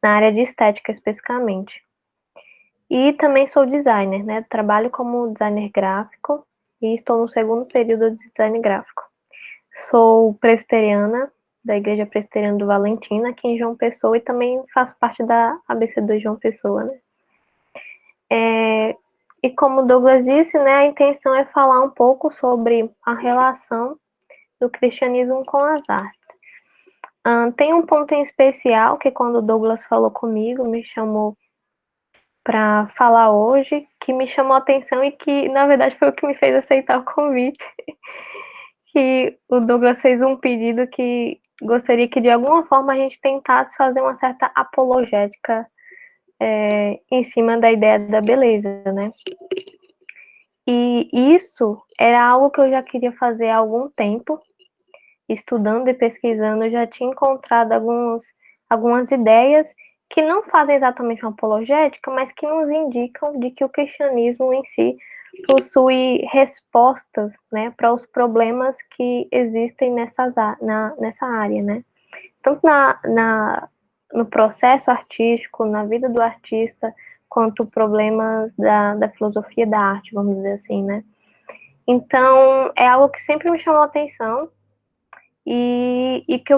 na área de estética especificamente. E também sou designer, né? Trabalho como designer gráfico e estou no segundo período de design gráfico. Sou presbiteriana da Igreja Presbiteriana do Valentina, aqui em João Pessoa, e também faço parte da ABC2 João Pessoa, né? E como o Douglas disse, né, a intenção é falar um pouco sobre a relação do cristianismo com as artes. Tem um ponto em especial que quando o Douglas falou comigo, me chamou para falar hoje, que me chamou a atenção e que, na verdade, foi o que me fez aceitar o convite. Que o Douglas fez um pedido que gostaria que, de alguma forma, a gente tentasse fazer uma certa apologética em cima da ideia da beleza, né? E isso era algo que eu já queria fazer há algum tempo, estudando e pesquisando, eu já tinha encontrado algumas ideias que não fazem exatamente uma apologética, mas que nos indicam de que o cristianismo em si possui respostas, né, para os problemas que existem nessa área, né? Tanto no processo artístico, na vida do artista, quanto problemas da filosofia da arte, vamos dizer assim, né? Então, é algo que sempre me chamou a atenção e que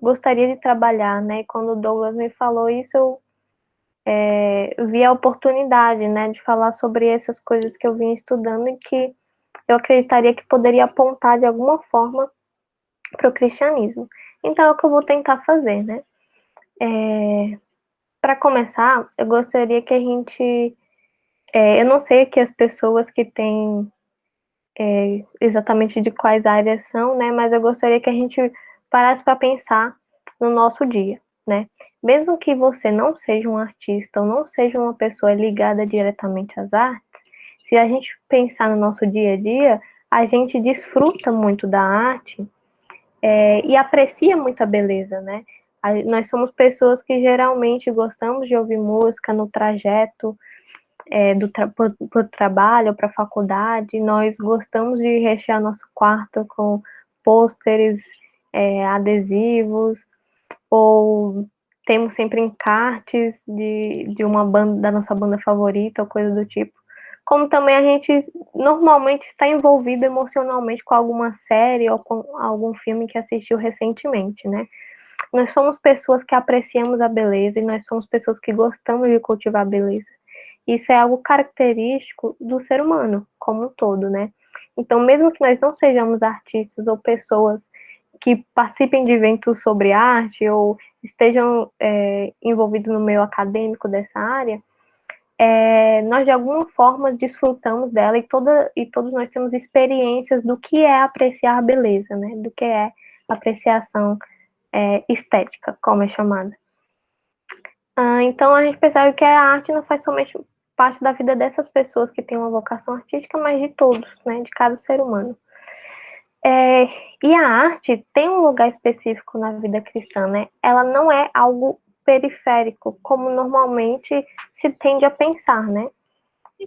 gostaria de trabalhar, né? E quando o Douglas me falou isso, eu vi a oportunidade, né, de falar sobre essas coisas que eu vim estudando e que eu acreditaria que poderia apontar de alguma forma para o cristianismo. Então, é o que eu vou tentar fazer, né? Para começar, eu gostaria que a gente. Eu não sei que as pessoas que têm exatamente de quais áreas são, né? Mas eu gostaria que a gente parasse para pensar no nosso dia, né? Mesmo que você não seja um artista ou não seja uma pessoa ligada diretamente às artes, se a gente pensar no nosso dia a dia, a gente desfruta muito da arte e aprecia muito a beleza, né? Nós somos pessoas que geralmente gostamos de ouvir música no trajeto pro trabalho, para a faculdade, nós gostamos de rechear nosso quarto com pôsteres, adesivos, ou temos sempre encartes de uma banda, da nossa banda favorita, ou coisa do tipo. Como também a gente normalmente está envolvido emocionalmente com alguma série ou com algum filme que assistiu recentemente, né? Nós somos pessoas que apreciamos a beleza e nós somos pessoas que gostamos de cultivar a beleza. Isso é algo característico do ser humano como um todo, né? Então, mesmo que nós não sejamos artistas ou pessoas que participem de eventos sobre arte ou estejam envolvidos no meio acadêmico dessa área, nós de alguma forma desfrutamos dela e todos nós temos experiências do que é apreciar a beleza, né? Do que é apreciação estética, como é chamada. Então a gente percebe que a arte não faz somente parte da vida dessas pessoas que têm uma vocação artística, mas de todos, né? De cada ser humano. E a arte tem um lugar específico na vida cristã, né? Ela não é algo periférico, como normalmente se tende a pensar, né?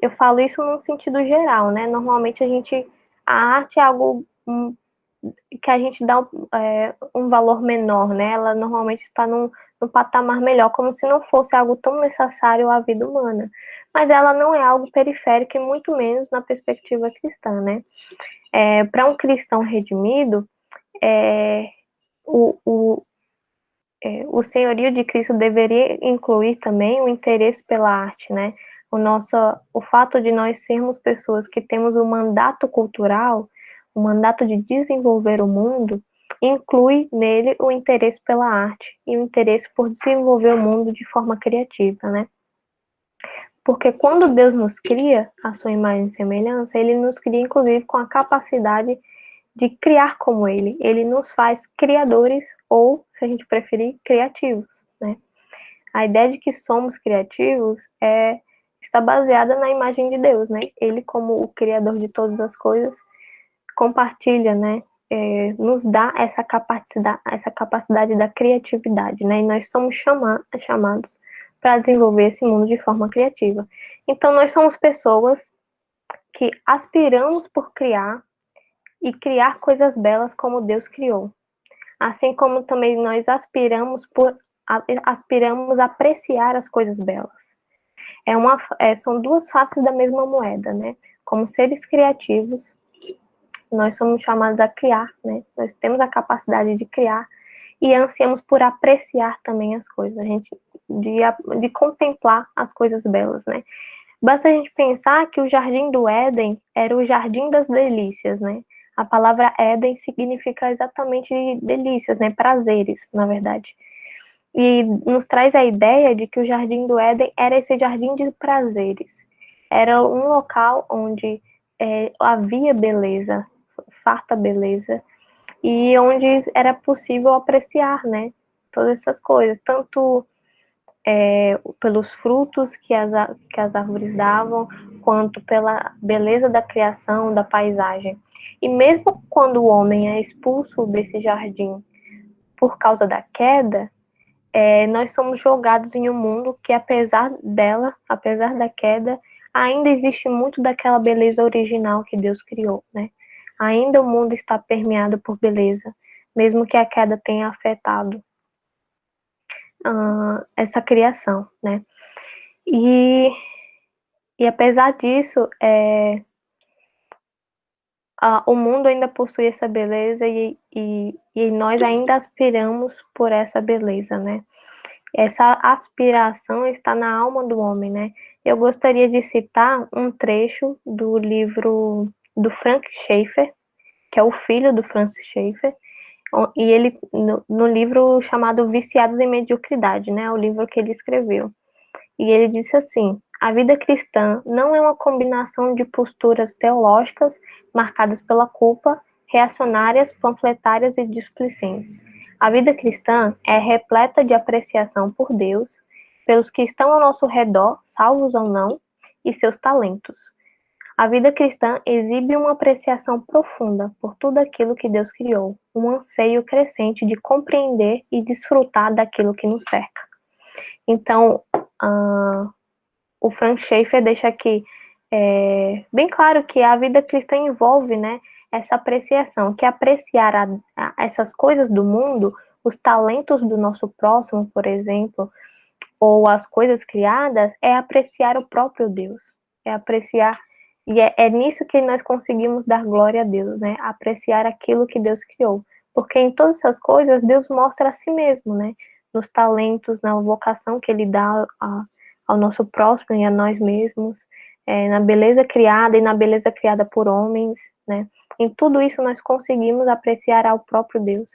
Eu falo isso num sentido geral, né? Normalmente a arte é algo que a gente dá um valor menor, né? Ela normalmente está num patamar melhor, como se não fosse algo tão necessário à vida humana. Mas ela não é algo periférico e muito menos na perspectiva cristã, né? Para um cristão redimido, é, o, o, o senhorio de Cristo deveria incluir também o interesse pela arte, né? O fato de nós sermos pessoas que temos um mandato cultural, o mandato de desenvolver o mundo, inclui nele o interesse pela arte e o interesse por desenvolver o mundo de forma criativa, né? Porque quando Deus nos cria a sua imagem e semelhança, ele nos cria inclusive com a capacidade de criar como ele. Ele nos faz criadores ou, se a gente preferir, criativos, né? A ideia de que somos criativos está baseada na imagem de Deus, né? Ele, como o criador de todas as coisas, compartilha, né? Nos dá essa capacidade da criatividade, né? E nós somos chamados para desenvolver esse mundo de forma criativa. Então, nós somos pessoas que aspiramos por criar e criar coisas belas como Deus criou. Assim como também nós aspiramos por aspiramos a apreciar as coisas belas. São duas faces da mesma moeda, né? Como seres criativos, nós somos chamados a criar, né? Nós temos a capacidade de criar e ansiamos por apreciar também as coisas, de contemplar as coisas belas, né? Basta a gente pensar que o Jardim do Éden era o Jardim das Delícias, né? A palavra Éden significa exatamente delícias, né? Prazeres, na verdade. E nos traz a ideia de que o Jardim do Éden era esse jardim de prazeres. Era um local onde havia beleza, farta beleza, e onde era possível apreciar, né? Todas essas coisas, tanto pelos frutos que as árvores davam, quanto pela beleza da criação, da paisagem. E mesmo quando o homem é expulso desse jardim por causa da queda, nós somos jogados em um mundo que, apesar da queda, ainda existe muito daquela beleza original que Deus criou, né? Ainda o mundo está permeado por beleza, mesmo que a queda tenha afetado essa criação, né? E apesar disso, o mundo ainda possui essa beleza e nós ainda aspiramos por essa beleza, né? Essa aspiração está na alma do homem, né? Eu gostaria de citar um trecho do livro do Frank Schaeffer, que é o filho do Francis Schaeffer, e ele, no livro chamado Viciados em Mediocridade, né? O livro que ele escreveu. E ele disse assim: a vida cristã não é uma combinação de posturas teológicas marcadas pela culpa, reacionárias, panfletárias e displicentes. A vida cristã é repleta de apreciação por Deus, pelos que estão ao nosso redor, salvos ou não, e seus talentos. A vida cristã exibe uma apreciação profunda por tudo aquilo que Deus criou, um anseio crescente de compreender e desfrutar daquilo que nos cerca. Então, o Frank Schaeffer deixa aqui bem claro que a vida cristã envolve, né, essa apreciação, que apreciar essas coisas do mundo, os talentos do nosso próximo, por exemplo, ou as coisas criadas, é apreciar o próprio Deus, é apreciar, e é nisso que nós conseguimos dar glória a Deus, né, apreciar aquilo que Deus criou, porque em todas essas coisas Deus mostra a si mesmo, né, nos talentos, na vocação que Ele dá ao nosso próximo e a nós mesmos, na beleza criada e na beleza criada por homens, né? Em tudo isso nós conseguimos apreciar ao próprio Deus.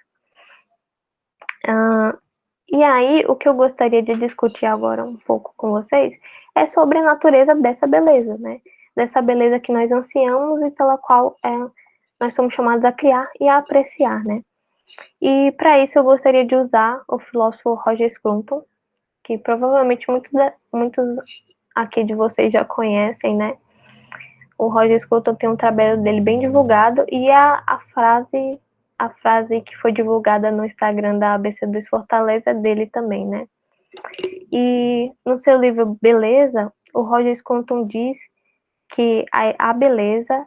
E aí, o que eu gostaria de discutir agora um pouco com vocês é sobre a natureza dessa beleza, né? Dessa beleza que nós ansiamos e pela qual nós somos chamados a criar e a apreciar, né? E para isso eu gostaria de usar o filósofo Roger Scruton, que provavelmente muitos aqui de vocês já conhecem, né? O Roger Scruton tem um trabalho dele bem divulgado e a frase que foi divulgada no Instagram da ABC2 Fortaleza é dele também, né? E no seu livro Beleza, o Roger Scruton diz que a beleza,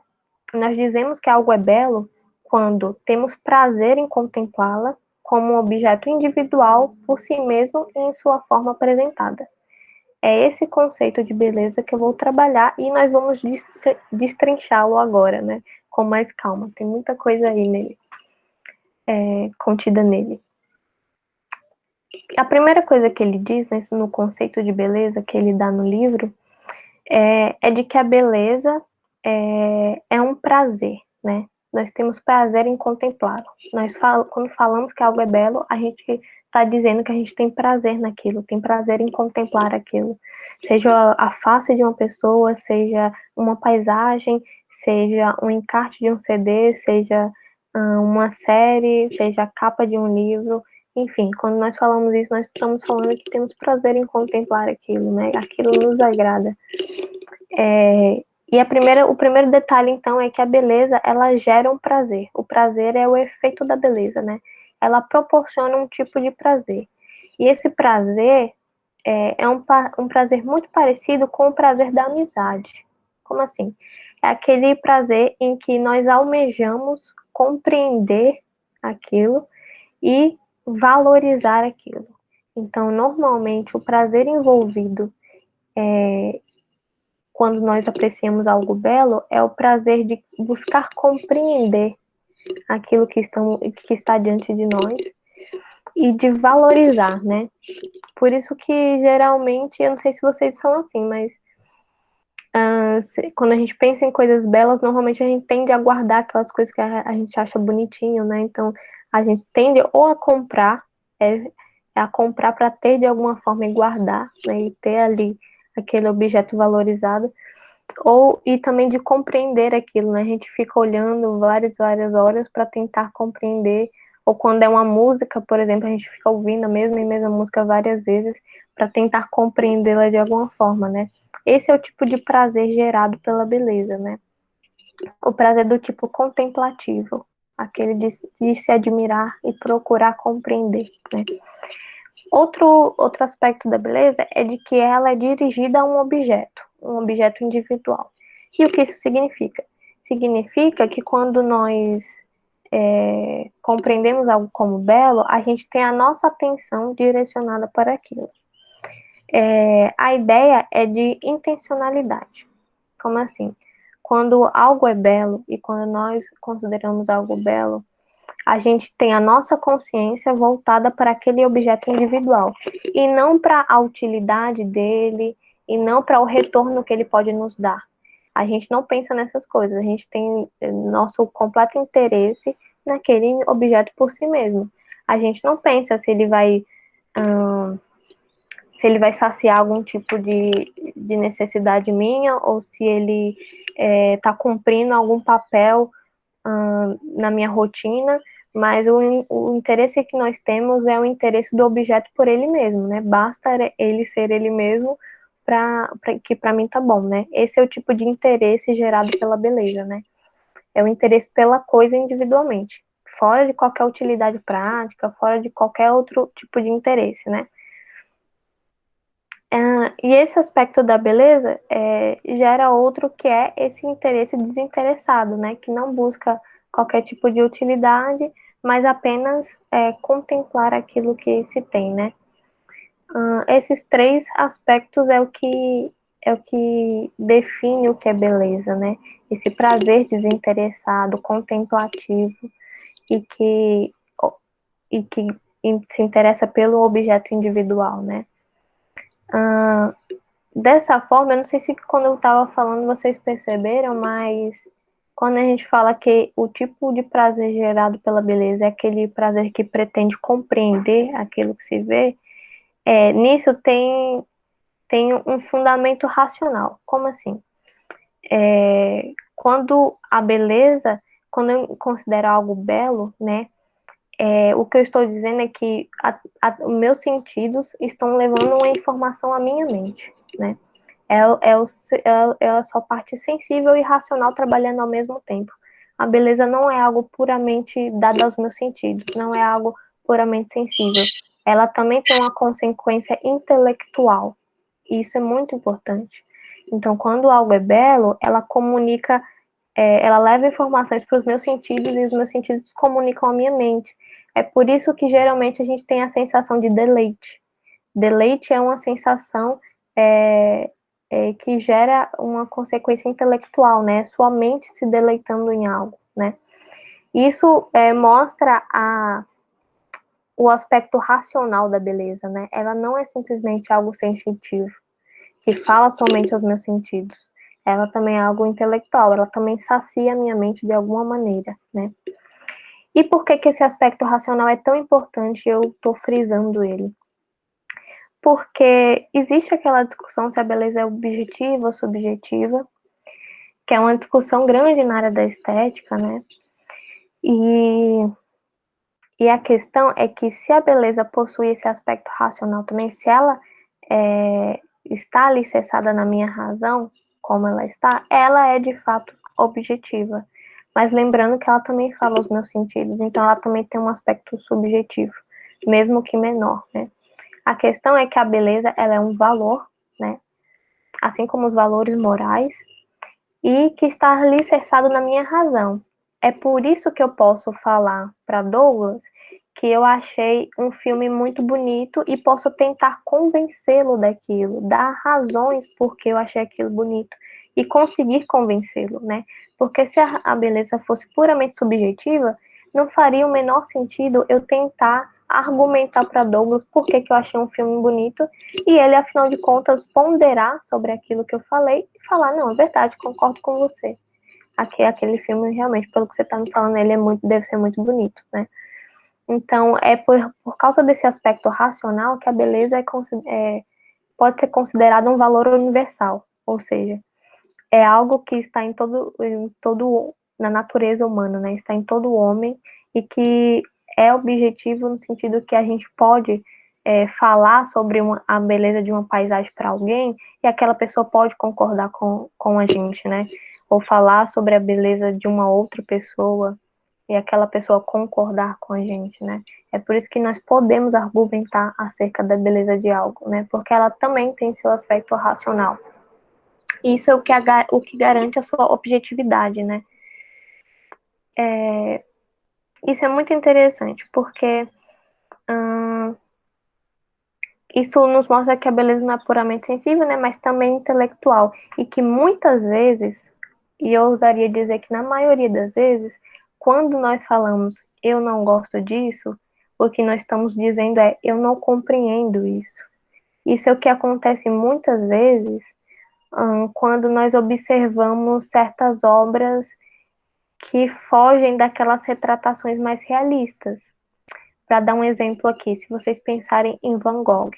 nós dizemos que algo é belo quando temos prazer em contemplá-la como um objeto individual por si mesmo e em sua forma apresentada. É esse conceito de beleza que eu vou trabalhar e nós vamos destrinchá-lo agora, né? Com mais calma. Tem muita coisa aí nele, contida nele. A primeira coisa que ele diz, né, no conceito de beleza que ele dá no livro, é de que a beleza é um prazer, né? Nós temos prazer em contemplá-lo. Quando falamos que algo é belo, a gente está dizendo que a gente tem prazer naquilo, tem prazer em contemplar aquilo. Seja a face de uma pessoa, seja uma paisagem, seja um encarte de um CD, seja uma série, seja a capa de um livro. Enfim, quando nós falamos isso, nós estamos falando que temos prazer em contemplar aquilo, né? Aquilo nos agrada. E o primeiro detalhe, então, é que a beleza, ela gera um prazer. O prazer é o efeito da beleza, né? Ela proporciona um tipo de prazer. E esse prazer é um prazer muito parecido com o prazer da amizade. Como assim? É aquele prazer em que nós almejamos compreender aquilo e valorizar aquilo. Então, normalmente, o prazer envolvido quando nós apreciamos algo belo é o prazer de buscar compreender aquilo que está diante de nós e de valorizar, né? Por isso que geralmente, eu não sei se vocês são assim, mas quando a gente pensa em coisas belas, normalmente a gente tende a guardar aquelas coisas que a gente acha bonitinho, né? Então a gente tende ou a comprar, a comprar para ter de alguma forma e guardar, né? E ter ali aquele objeto valorizado, e também de compreender aquilo, né? A gente fica olhando várias horas para tentar compreender, ou quando é uma música, por exemplo, a gente fica ouvindo a mesma e mesma música várias vezes para tentar compreendê-la de alguma forma, né? Esse é o tipo de prazer gerado pela beleza, né? O prazer do tipo contemplativo, aquele de se admirar e procurar compreender, né? Outro aspecto da beleza é de que ela é dirigida a um objeto individual. E o que isso significa? Significa que quando nós compreendemos algo como belo, a gente tem a nossa atenção direcionada para aquilo. A ideia é de intencionalidade. Como assim? Quando algo é belo e quando nós consideramos algo belo, a gente tem a nossa consciência voltada para aquele objeto individual e não para a utilidade dele e não para o retorno que ele pode nos dar. A gente não pensa nessas coisas, a gente tem nosso completo interesse naquele objeto por si mesmo. A gente não pensa se ele vai saciar algum tipo de necessidade minha ou se ele está cumprindo algum papel na minha rotina, mas o interesse que nós temos é o interesse do objeto por ele mesmo, né? Basta ele ser ele mesmo que para mim tá bom, né? Esse é o tipo de interesse gerado pela beleza, né? É o interesse pela coisa individualmente, fora de qualquer utilidade prática, fora de qualquer outro tipo de interesse, né? E esse aspecto da beleza gera outro que é esse interesse desinteressado, né? Que não busca qualquer tipo de utilidade, mas apenas contemplar aquilo que se tem, né? Esses três aspectos é o que define o que é beleza, né? Esse prazer desinteressado, contemplativo e que se interessa pelo objeto individual, né? Dessa forma, eu não sei se quando eu estava falando vocês perceberam, mas quando a gente fala que o tipo de prazer gerado pela beleza é aquele prazer que pretende compreender aquilo que se vê, nisso tem um fundamento racional. Como assim? Quando eu considero algo belo, né, o que eu estou dizendo é que os meus sentidos estão levando uma informação à minha mente, né? É a sua parte sensível e racional trabalhando ao mesmo tempo. A beleza não é algo puramente dado aos meus sentidos, não é algo puramente sensível. Ela também tem uma consequência intelectual. E isso é muito importante. Então, quando algo é belo, ela comunica, ela leva informações para os meus sentidos e os meus sentidos comunicam a minha mente. É por isso que geralmente a gente tem a sensação de deleite. Deleite é uma sensação que gera uma consequência intelectual, né? Sua mente se deleitando em algo, né? Isso mostra o aspecto racional da beleza, né? Ela não é simplesmente algo sensitivo, que fala somente aos meus sentidos. Ela também é algo intelectual, ela também sacia a minha mente de alguma maneira, né? E por que esse aspecto racional é tão importante? Eu estou frisando ele. Porque existe aquela discussão se a beleza é objetiva ou subjetiva, que é uma discussão grande na área da estética, né? E a questão é que se a beleza possui esse aspecto racional também, se ela está alicerçada na minha razão, como ela é de fato objetiva. Mas lembrando que ela também fala os meus sentidos, então ela também tem um aspecto subjetivo, mesmo que menor, né? A questão é que a beleza, ela é um valor, né? Assim como os valores morais, e que está alicerçado na minha razão. É por isso que eu posso falar para Douglas que eu achei um filme muito bonito e posso tentar convencê-lo daquilo, dar razões porque eu achei aquilo bonito e conseguir convencê-lo, né? Porque se a beleza fosse puramente subjetiva, não faria o menor sentido eu tentar argumentar para Douglas por que eu achei um filme bonito e ele, afinal de contas, ponderar sobre aquilo que eu falei e falar, não, é verdade, concordo com você. Aquele filme, realmente, pelo que você está me falando, ele deve ser muito bonito, né? Então, é por causa desse aspecto racional que a beleza pode ser considerada um valor universal, ou seja, é algo que está na natureza humana, né? Está em todo homem e que é objetivo no sentido que a gente pode falar sobre a beleza de uma paisagem para alguém e aquela pessoa pode concordar com a gente, né? Ou falar sobre a beleza de uma outra pessoa e aquela pessoa concordar com a gente, né? É por isso que nós podemos argumentar acerca da beleza de algo, né? Porque ela também tem seu aspecto racional. Isso é o que garante a sua objetividade, né? Isso é muito interessante, porque isso nos mostra que a beleza não é puramente sensível, né? Mas também intelectual. E que muitas vezes, e eu ousaria dizer que na maioria das vezes, quando nós falamos eu não gosto disso, o que nós estamos dizendo é eu não compreendo isso. Isso é o que acontece muitas vezes quando nós observamos certas obras que fogem daquelas retratações mais realistas. Para dar um exemplo aqui, se vocês pensarem em Van Gogh,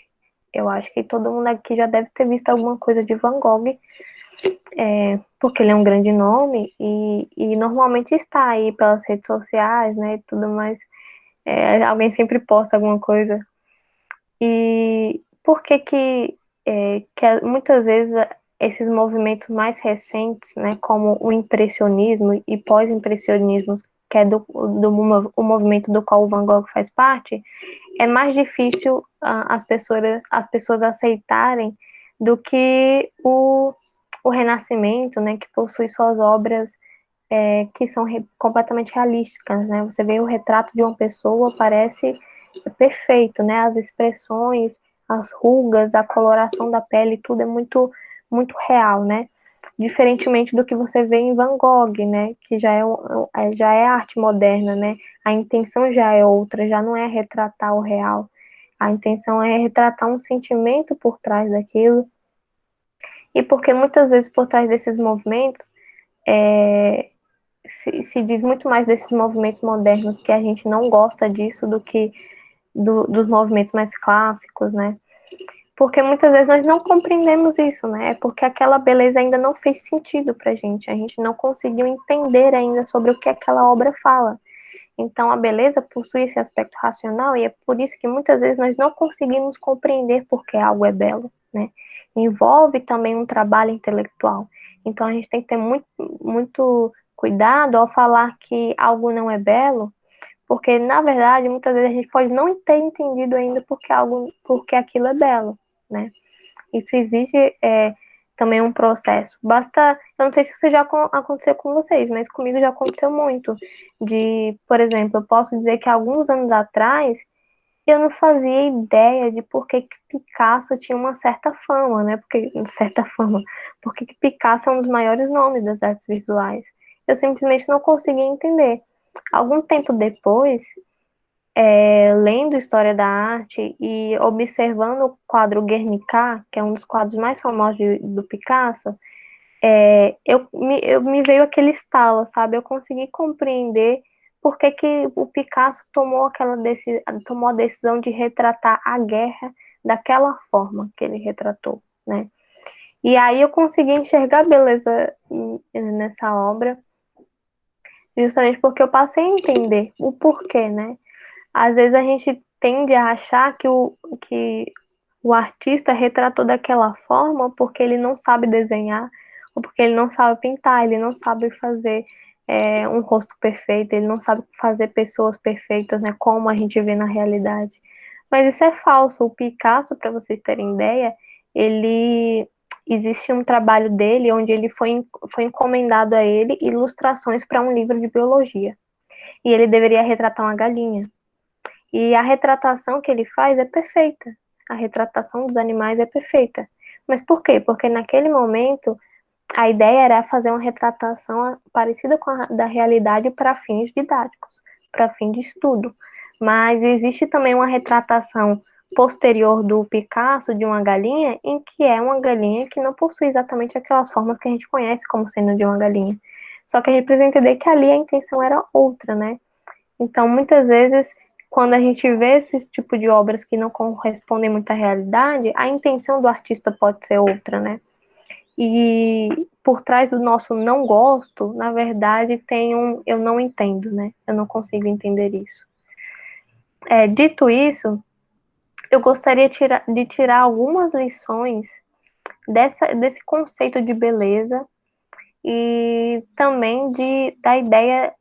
eu acho que todo mundo aqui já deve ter visto alguma coisa de Van Gogh, porque ele é um grande nome e normalmente está aí pelas redes sociais, né, e tudo mais. Alguém sempre posta alguma coisa. E por que muitas vezes esses movimentos mais recentes, né, como o impressionismo e pós-impressionismo, que é o movimento do qual o Van Gogh faz parte, é mais difícil as pessoas aceitarem do que o Renascimento, né, que possui suas obras que são completamente realísticas, né? Você vê o retrato de uma pessoa, parece perfeito, né? As expressões, as rugas, a coloração da pele, tudo é muito, muito real, né? Diferentemente do que você vê em Van Gogh, né? Que já é arte moderna, né? A intenção já é outra, já não é retratar o real. A intenção é retratar um sentimento por trás daquilo. E porque muitas vezes por trás desses movimentos se diz muito mais desses movimentos modernos que a gente não gosta disso do que dos movimentos mais clássicos, né? Porque muitas vezes nós não compreendemos isso, né? É porque aquela beleza ainda não fez sentido pra gente. A gente não conseguiu entender ainda sobre o que aquela obra fala. Então, a beleza possui esse aspecto racional e é por isso que muitas vezes nós não conseguimos compreender por que algo é belo, né? Envolve também um trabalho intelectual. Então, a gente tem que ter muito, muito cuidado ao falar que algo não é belo, porque, na verdade, muitas vezes a gente pode não ter entendido ainda porque aquilo é belo, né? Isso exige também um processo. Eu não sei se isso já aconteceu com vocês, mas comigo já aconteceu muito. Por exemplo, eu posso dizer que alguns anos atrás eu não fazia ideia de por que Picasso tinha uma certa fama, né? Porque Picasso é um dos maiores nomes das artes visuais. Eu simplesmente não conseguia entender. Algum tempo depois, lendo História da Arte e observando o quadro Guernica, que é um dos quadros mais famosos do Picasso, eu me veio aquele estalo, sabe? Eu consegui compreender por que o Picasso tomou a decisão de retratar a guerra daquela forma que ele retratou, né? E aí eu consegui enxergar beleza nessa obra, justamente porque eu passei a entender o porquê, né? Às vezes a gente tende a achar que o artista retratou daquela forma porque ele não sabe desenhar, ou porque ele não sabe pintar, ele não sabe fazer um rosto perfeito, ele não sabe fazer pessoas perfeitas, né, como a gente vê na realidade. Mas isso é falso. O Picasso, para vocês terem ideia, ele existe um trabalho dele onde foi encomendado a ele ilustrações para um livro de biologia. E ele deveria retratar uma galinha. E a retratação que ele faz é perfeita. A retratação dos animais é perfeita. Mas por quê? Porque naquele momento a ideia era fazer uma retratação parecida com a da realidade para fins didáticos, para fim de estudo. Mas existe também uma retratação posterior do Picasso de uma galinha, em que é uma galinha que não possui exatamente aquelas formas que a gente conhece como sendo de uma galinha. Só que a gente precisa entender que ali a intenção era outra, né? Então, muitas vezes, quando a gente vê esse tipo de obras que não correspondem muito à realidade, a intenção do artista pode ser outra, né? E por trás do nosso não gosto, na verdade, tem um eu não entendo, né? Eu não consigo entender isso. Dito isso, eu gostaria de tirar algumas lições desse conceito de beleza e também da ideia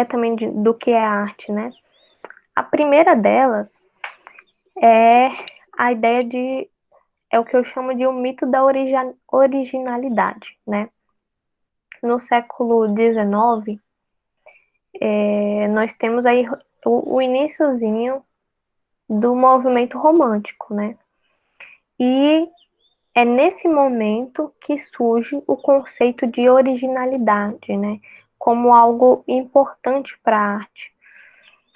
também do que é arte, né? A primeira delas é a ideia é o que eu chamo de o mito da originalidade, né? No século XIX, nós temos aí o iniciozinho do movimento romântico, né? E é nesse momento que surge o conceito de originalidade, né? Como algo importante para a arte.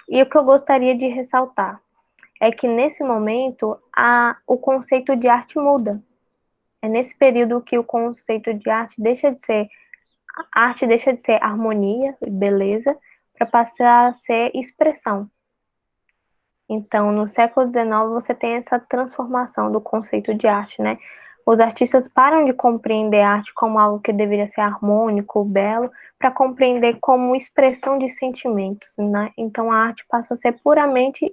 E o que eu gostaria de ressaltar é que nesse momento o conceito de arte muda. É nesse período que o conceito de arte deixa de ser harmonia e beleza para passar a ser expressão. Então, no século XIX, você tem essa transformação do conceito de arte, né? Os artistas param de compreender a arte como algo que deveria ser harmônico, belo, para compreender como expressão de sentimentos, né? Então, a arte passa a ser puramente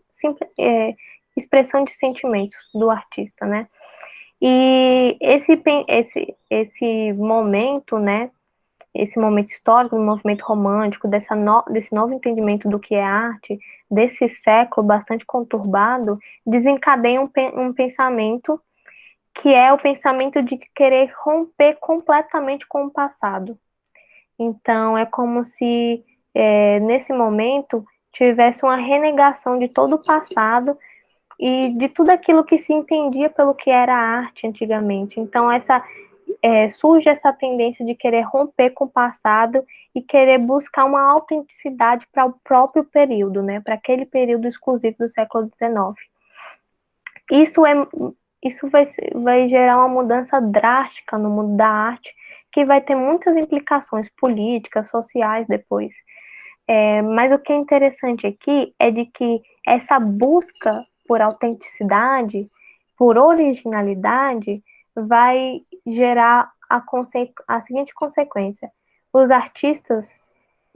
expressão de sentimentos do artista, né? E esse momento, né? Esse momento histórico, do movimento romântico, desse novo entendimento do que é arte, desse século bastante conturbado, desencadeia um pensamento que é o pensamento de querer romper completamente com o passado. Então, é como se, nesse momento, tivesse uma renegação de todo o passado e de tudo aquilo que se entendia pelo que era arte antigamente. Então, surge essa tendência de querer romper com o passado e querer buscar uma autenticidade para o próprio período, né? Para aquele período exclusivo do século XIX. Isso, é, isso vai gerar uma mudança drástica no mundo da arte, que vai ter muitas implicações políticas, sociais depois. Mas o que é interessante aqui é de que essa busca por autenticidade, por originalidade, vai gerar a seguinte consequência: os artistas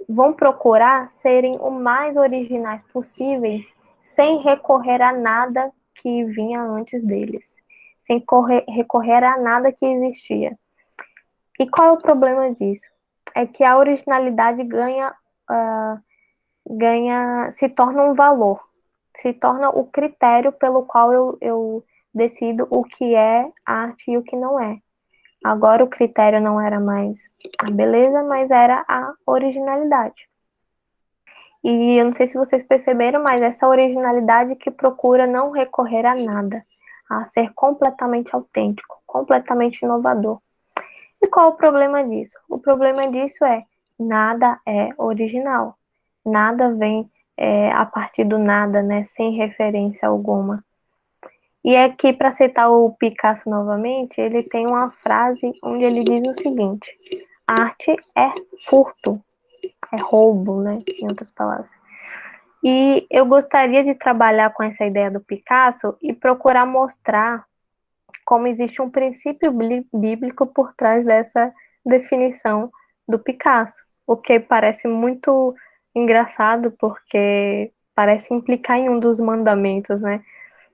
vão procurar serem o mais originais possíveis, sem recorrer a nada que vinha antes deles, sem recorrer a nada que existia. E qual é o problema disso? É que a originalidade se torna um valor, se torna o critério pelo qual eu decido o que é arte e o que não é. Agora o critério não era mais a beleza, mas era a originalidade. E eu não sei se vocês perceberam, mas essa originalidade que procura não recorrer a nada, a ser completamente autêntico, completamente inovador. E qual o problema disso? O problema disso é nada é original, nada vem a partir do nada, né, sem referência alguma. E aqui, para citar o Picasso novamente, ele tem uma frase onde ele diz o seguinte: arte é furto, é roubo, né, em outras palavras. E eu gostaria de trabalhar com essa ideia do Picasso e procurar mostrar como existe um princípio bíblico por trás dessa definição do Picasso, o que parece muito engraçado porque parece implicar em um dos mandamentos, né?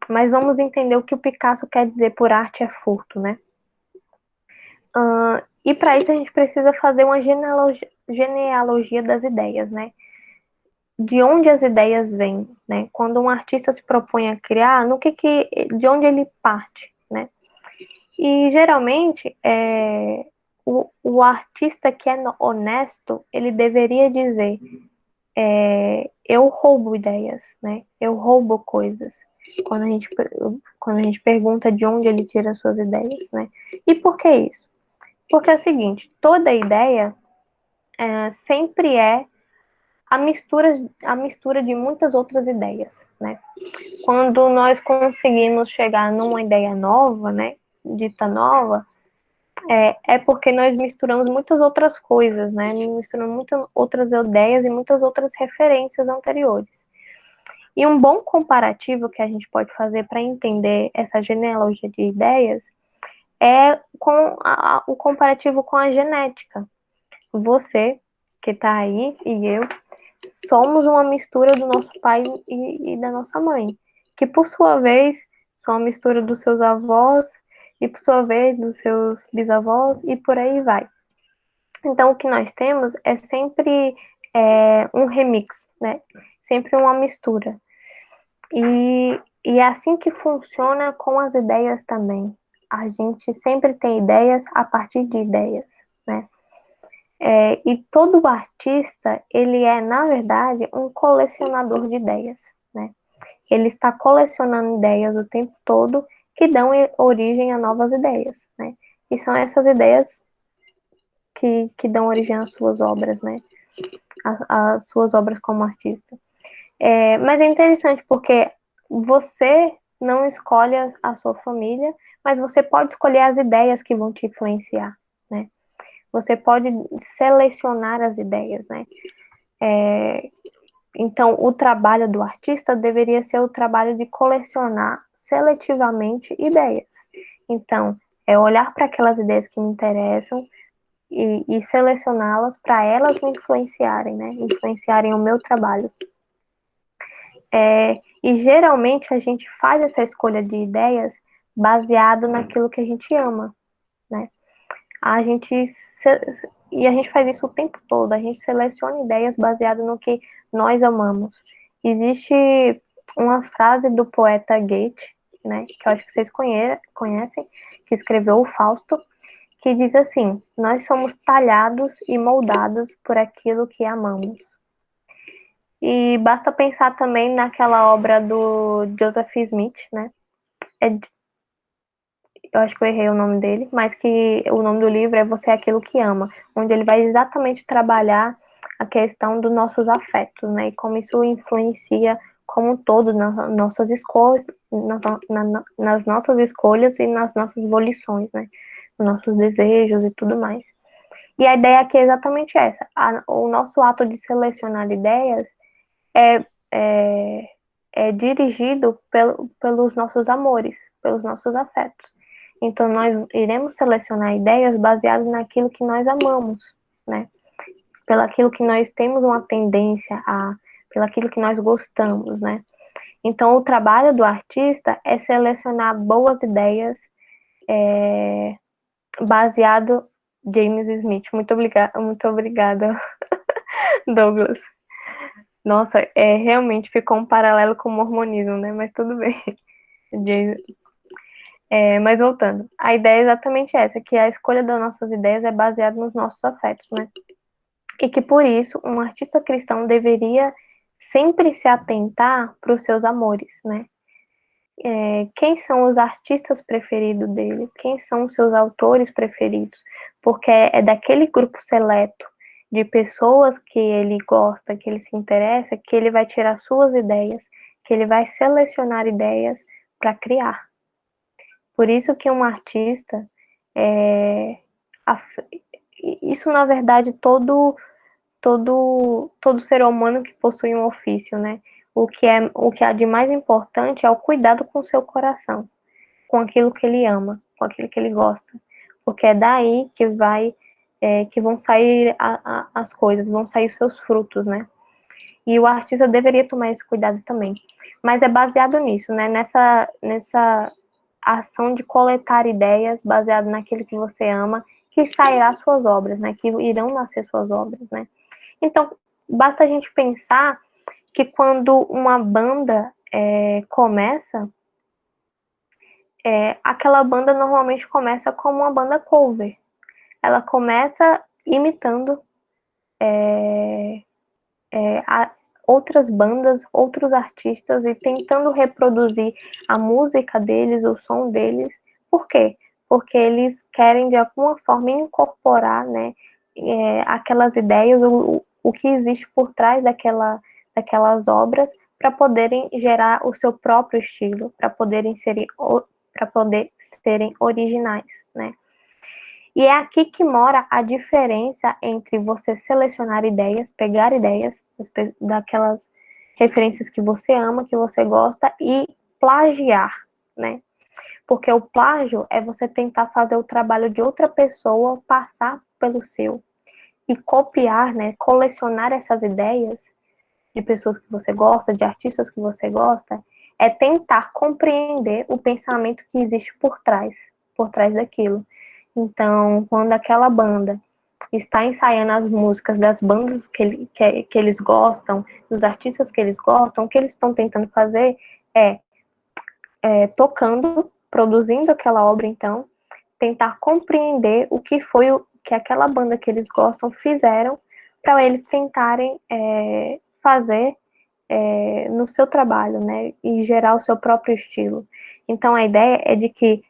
Mas vamos entender o que o Picasso quer dizer por arte é furto, né? E para isso a gente precisa fazer uma genealogia das ideias, né? De onde as ideias vêm, né? Quando um artista se propõe a criar, de onde ele parte, né? E geralmente o artista que é honesto, ele deveria dizer eu roubo ideias, né? Eu roubo coisas. Quando a gente pergunta de onde ele tira as suas ideias, né? E por que isso? Porque é o seguinte, toda ideia sempre é a mistura de muitas outras ideias, né? Quando nós conseguimos chegar numa ideia nova, né? Dita nova, é porque nós misturamos muitas outras coisas, né? Misturamos muitas outras ideias e muitas outras referências anteriores. E um bom comparativo que a gente pode fazer para entender essa genealogia de ideias é o comparativo com a genética. Você, que está aí, e eu, somos uma mistura do nosso pai e da nossa mãe, que por sua vez são uma mistura dos seus avós e por sua vez dos seus bisavós e por aí vai. Então o que nós temos é sempre um remix, né? Sempre uma mistura. E é assim que funciona com as ideias também. A gente sempre tem ideias a partir de ideias, né? E todo artista, ele é, na verdade, um colecionador de ideias, né? Ele está colecionando ideias o tempo todo que dão origem a novas ideias, né? E são essas ideias que dão origem às suas obras, né? As suas obras como artista. Mas é interessante porque você não escolhe a sua família, mas você pode escolher as ideias que vão te influenciar, né? Você pode selecionar as ideias, né? Então, o trabalho do artista deveria ser o trabalho de colecionar seletivamente ideias. Então, é olhar para aquelas ideias que me interessam e selecioná-las para elas me influenciarem, né? Influenciarem o meu trabalho. E geralmente a gente faz essa escolha de ideias baseado naquilo que a gente ama, né? A gente e a gente faz isso o tempo todo. A gente seleciona ideias baseado no que nós amamos. Existe uma frase do poeta Goethe, né? Que eu acho que vocês conhecem, que escreveu o Fausto, que diz assim: nós somos talhados e moldados por aquilo que amamos. E basta pensar também naquela obra do Joseph Smith, né? Eu acho que eu errei o nome dele, mas que o nome do livro é Você é Aquilo que Ama, onde ele vai exatamente trabalhar a questão dos nossos afetos, né? E como isso influencia como um todo nas nossas escolhas, nas nossas escolhas e nas nossas volições, né? Nos nossos desejos e tudo mais. E a ideia aqui é exatamente essa. O nosso ato de selecionar ideias é, é, é dirigido pelos nossos amores, pelos nossos afetos. Então, nós iremos selecionar ideias baseadas naquilo que nós amamos, né? Pelaquilo que nós temos uma tendência pelaquilo que nós gostamos, né? Então, o trabalho do artista é selecionar boas ideias baseado James Smith. Muito obrigada, Douglas. Nossa, realmente ficou um paralelo com o mormonismo, né? Mas tudo bem. Mas voltando, a ideia é exatamente essa, que a escolha das nossas ideias é baseada nos nossos afetos, né? E que por isso um artista cristão deveria sempre se atentar para os seus amores, né? Quem são os artistas preferidos dele? Quem são os seus autores preferidos? Porque é daquele grupo seleto de pessoas que ele gosta, que ele se interessa, que ele vai tirar suas ideias, que ele vai selecionar ideias para criar. Por isso que um artista, isso na verdade todo ser humano que possui um ofício, né? O que há de mais importante é o cuidado com o seu coração, com aquilo que ele ama, com aquilo que ele gosta, porque é daí que vão sair as coisas, vão sair seus frutos, né? E o artista deveria tomar esse cuidado também. Mas é baseado nisso, né? Nessa ação de coletar ideias baseado naquilo que você ama, que sairá suas obras, né? Que irão nascer suas obras, né? Então, basta a gente pensar que quando uma banda começa, aquela banda normalmente começa como uma banda cover. Ela começa imitando outras bandas, outros artistas e tentando reproduzir a música deles, o som deles. Por quê? Porque eles querem, de alguma forma, incorporar, né, aquelas ideias, o que existe por trás daquelas obras, para poderem gerar o seu próprio estilo, para poder serem originais, né? E é aqui que mora a diferença entre você selecionar ideias, pegar ideias daquelas referências que você ama, que você gosta, e plagiar, né? Porque o plágio é você tentar fazer o trabalho de outra pessoa passar pelo seu. E copiar, né? Colecionar essas ideias de pessoas que você gosta, de artistas que você gosta, é tentar compreender o pensamento que existe por trás daquilo. Então, quando aquela banda está ensaiando as músicas das bandas que eles gostam, dos artistas que eles gostam, o que eles estão tentando fazer tocando, produzindo aquela obra, então, tentar compreender o que foi o que aquela banda que eles gostam fizeram para eles tentarem fazer no seu trabalho, né, e gerar o seu próprio estilo. Então, a ideia é de que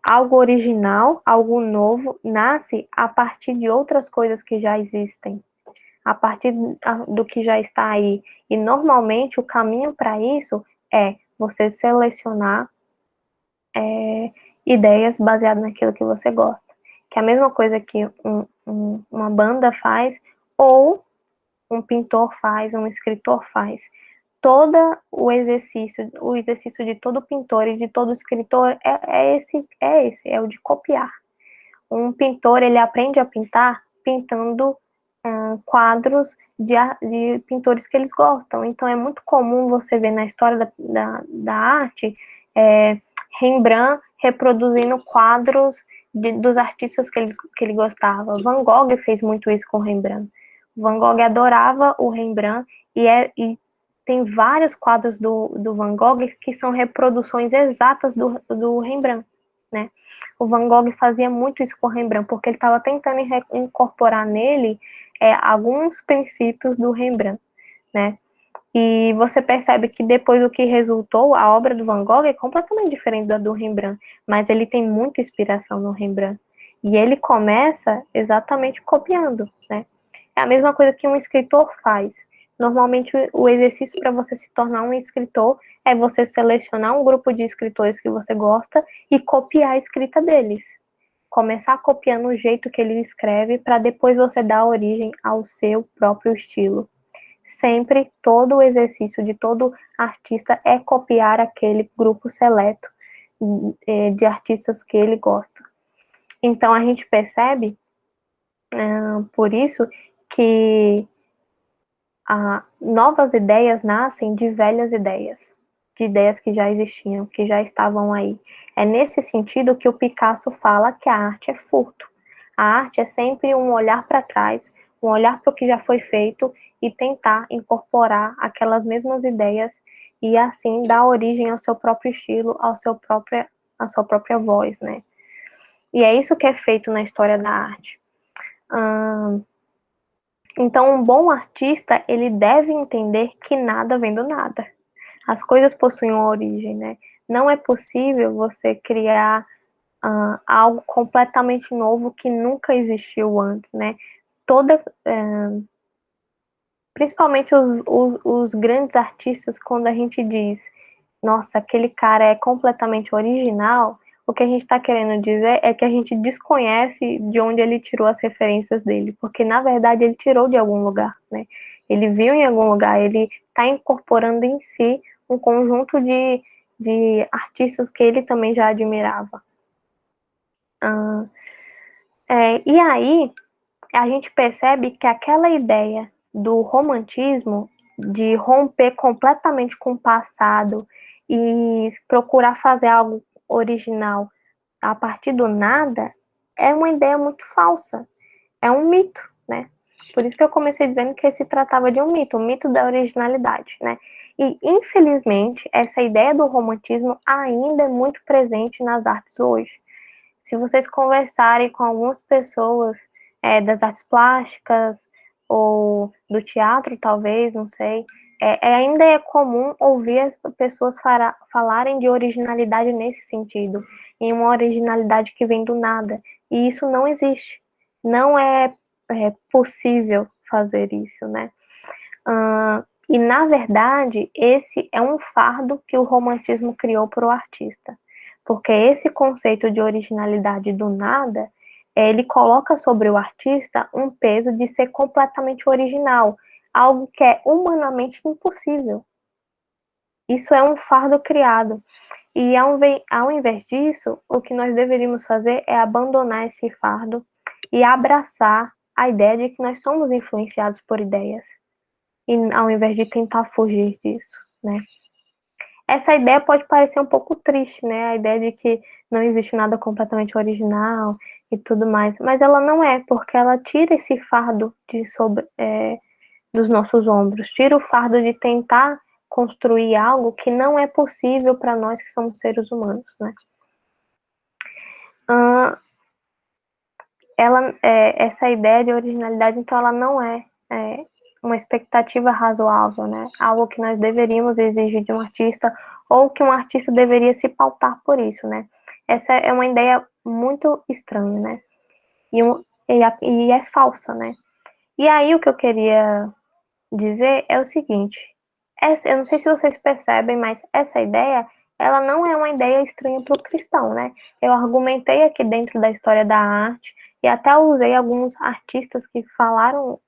algo original, algo novo, nasce a partir de outras coisas que já existem, a partir do que já está aí. E normalmente o caminho para isso é você selecionar ideias baseadas naquilo que você gosta. Que é a mesma coisa que uma banda faz, ou um pintor faz, um escritor faz. Todo o exercício de todo pintor e de todo escritor é o de copiar. Um pintor, ele aprende a pintar pintando quadros de pintores que eles gostam. Então, é muito comum você ver na história da arte Rembrandt reproduzindo quadros dos artistas que ele gostava. Van Gogh fez muito isso com Rembrandt. Van Gogh adorava o Rembrandt e tem vários quadros do Van Gogh que são reproduções exatas do Rembrandt, né? O Van Gogh fazia muito isso com o Rembrandt, porque ele estava tentando incorporar nele alguns princípios do Rembrandt, né? E você percebe que depois o que resultou, a obra do Van Gogh é completamente diferente da do Rembrandt, mas ele tem muita inspiração no Rembrandt. E ele começa exatamente copiando, né? É a mesma coisa que um escritor faz. Normalmente, o exercício para você se tornar um escritor é você selecionar um grupo de escritores que você gosta e copiar a escrita deles. Começar copiando o jeito que ele escreve para depois você dar origem ao seu próprio estilo. Sempre, todo o exercício de todo artista é copiar aquele grupo seleto de artistas que ele gosta. Então, a gente percebe, por isso, que novas ideias nascem de velhas ideias, de ideias que já existiam, que já estavam aí. É nesse sentido que o Picasso fala que a arte é furto. A arte é sempre um olhar para trás, um olhar para o que já foi feito e tentar incorporar aquelas mesmas ideias e assim dar origem ao seu próprio estilo, à sua própria voz, né? E é isso que é feito na história da arte. Então, um bom artista, ele deve entender que nada vem do nada. As coisas possuem uma origem, né? Não é possível você criar algo completamente novo que nunca existiu antes, né? Principalmente os grandes artistas, quando a gente diz, nossa, aquele cara é completamente original, o que a gente está querendo dizer é que a gente desconhece de onde ele tirou as referências dele, porque na verdade ele tirou de algum lugar, né? Ele viu em algum lugar, ele está incorporando em si um conjunto de artistas que ele também já admirava. E aí a gente percebe que aquela ideia do romantismo, de romper completamente com o passado e procurar fazer algo original a partir do nada, é uma ideia muito falsa. É um mito, né? Por isso que eu comecei dizendo que se tratava de um mito, o mito da originalidade, né? E, infelizmente, essa ideia do romantismo ainda é muito presente nas artes hoje. Se vocês conversarem com algumas pessoas das artes plásticas ou do teatro, talvez, não sei, ainda é comum ouvir as pessoas falarem de originalidade nesse sentido, em uma originalidade que vem do nada. E isso não existe. Não é possível fazer isso, né? E, na verdade, esse é um fardo que o romantismo criou para o artista. Porque esse conceito de originalidade do nada, ele coloca sobre o artista um peso de ser completamente original, algo que é humanamente impossível. Isso é um fardo criado. E ao invés disso, o que nós deveríamos fazer é abandonar esse fardo e abraçar a ideia de que nós somos influenciados por ideias, e ao invés de tentar fugir disso, né? Essa ideia pode parecer um pouco triste, né? A ideia de que não existe nada completamente original e tudo mais, mas ela não é, porque ela tira esse fardo dos nossos ombros, tira o fardo de tentar construir algo que não é possível para nós que somos seres humanos, né? Essa ideia de originalidade, então, ela não é uma expectativa razoável, né? Algo que nós deveríamos exigir de um artista ou que um artista deveria se pautar por isso, né? Essa é uma ideia muito estranha, né? E é falsa, né? E aí o que eu queria dizer é o seguinte: eu não sei se vocês percebem, mas essa ideia, ela não é uma ideia estranha para o cristão, né? Eu argumentei aqui dentro da história da arte e até usei alguns artistas que falaram,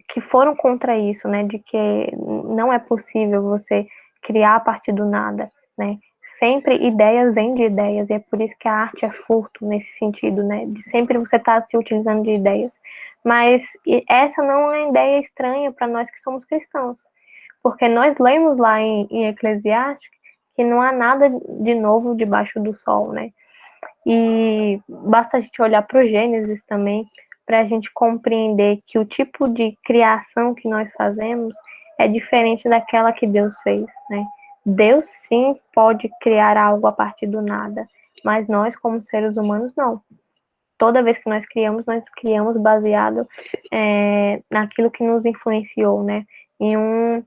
que foram contra isso, né? De que não é possível você criar a partir do nada, né? Sempre ideias vêm de ideias, e é por isso que a arte é furto nesse sentido, né? De sempre você estar se utilizando de ideias. Mas essa não é uma ideia estranha para nós que somos cristãos, porque nós lemos lá em Eclesiastes que não há nada de novo debaixo do sol, né? E basta a gente olhar para o Gênesis também, para a gente compreender que o tipo de criação que nós fazemos é diferente daquela que Deus fez, né? Deus sim pode criar algo a partir do nada, mas nós, como seres humanos, não. Toda vez que nós criamos baseado naquilo que nos influenciou, né? Em um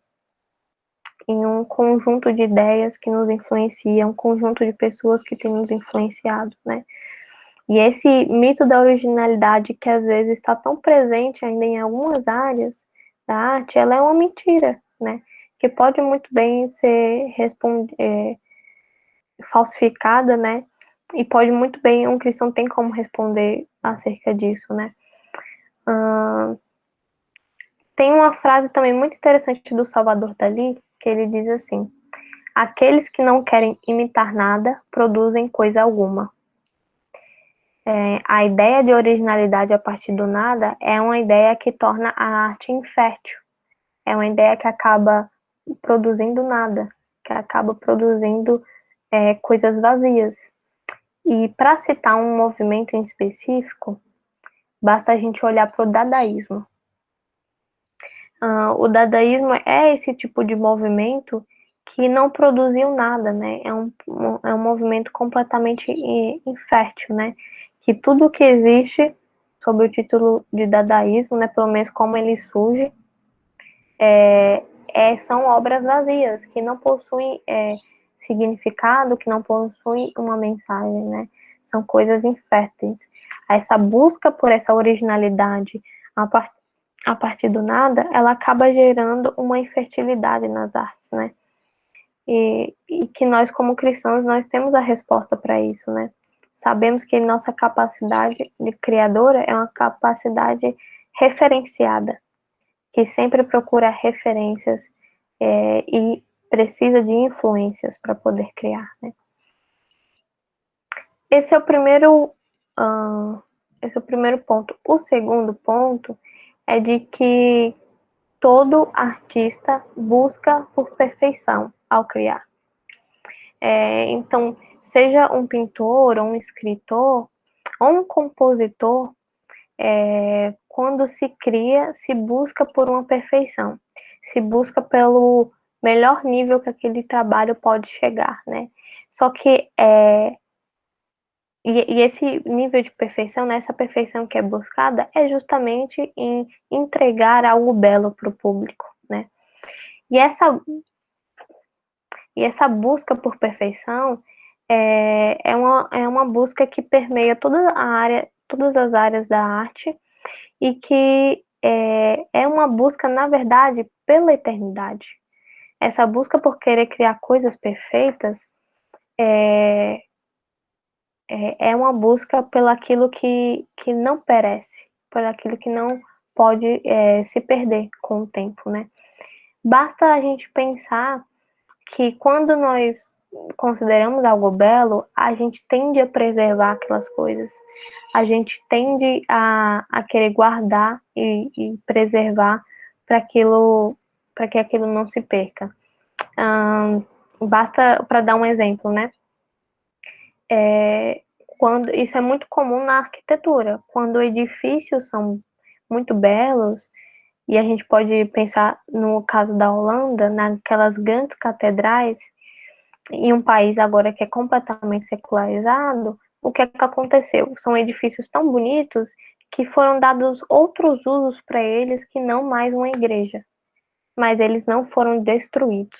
conjunto de ideias que nos influencia, um conjunto de pessoas que tem nos influenciado, né? E esse mito da originalidade, que às vezes está tão presente ainda em algumas áreas da arte, ela é uma mentira, né? Que pode muito bem ser falsificada, né? E pode muito bem, um cristão tem como responder acerca disso, né? Tem uma frase também muito interessante do Salvador Dalí, que ele diz assim: aqueles que não querem imitar nada, produzem coisa alguma. A ideia de originalidade a partir do nada é uma ideia que torna a arte infértil. É uma ideia que acaba produzindo nada, que acaba produzindo coisas vazias. E para citar um movimento em específico, basta a gente olhar para o dadaísmo. O dadaísmo é esse tipo de movimento que não produziu nada, né? É um movimento completamente infértil, né? Que tudo que existe sob o título de dadaísmo, né? Pelo menos como ele surge, são obras vazias, que não possuem significado, que não possuem uma mensagem, né? São coisas inférteis. Essa busca por essa originalidade a partir do nada, ela acaba gerando uma infertilidade nas artes, né? E que nós, como cristãos, nós temos a resposta para isso, né? Sabemos que nossa capacidade de criadora é uma capacidade referenciada, que sempre procura referências e precisa de influências para poder criar, né? Esse é o primeiro ponto. O segundo ponto é de que todo artista busca por perfeição ao criar. Então, seja um pintor, ou um escritor, ou um compositor, quando se cria, se busca por uma perfeição, se busca pelo melhor nível que aquele trabalho pode chegar, né? Só que E esse nível de perfeição, né, essa perfeição que é buscada, é justamente em entregar algo belo para o público, né? E essa busca por perfeição é uma busca que permeia todas as áreas da arte e que é uma busca, na verdade, pela eternidade. Essa busca por querer criar coisas perfeitas é uma busca pelaquilo que não perece, por aquilo que não pode se perder com o tempo, né? Basta a gente pensar que quando nós consideramos algo belo, a gente tende a preservar aquelas coisas, a gente tende a querer guardar e preservar para que aquilo não se perca. Basta para dar um exemplo, né? Quando isso é muito comum na arquitetura, quando edifícios são muito belos, e a gente pode pensar no caso da Holanda, naquelas grandes catedrais, em um país agora que é completamente secularizado, o que é que aconteceu? São edifícios tão bonitos que foram dados outros usos para eles que não mais uma igreja, mas eles não foram destruídos.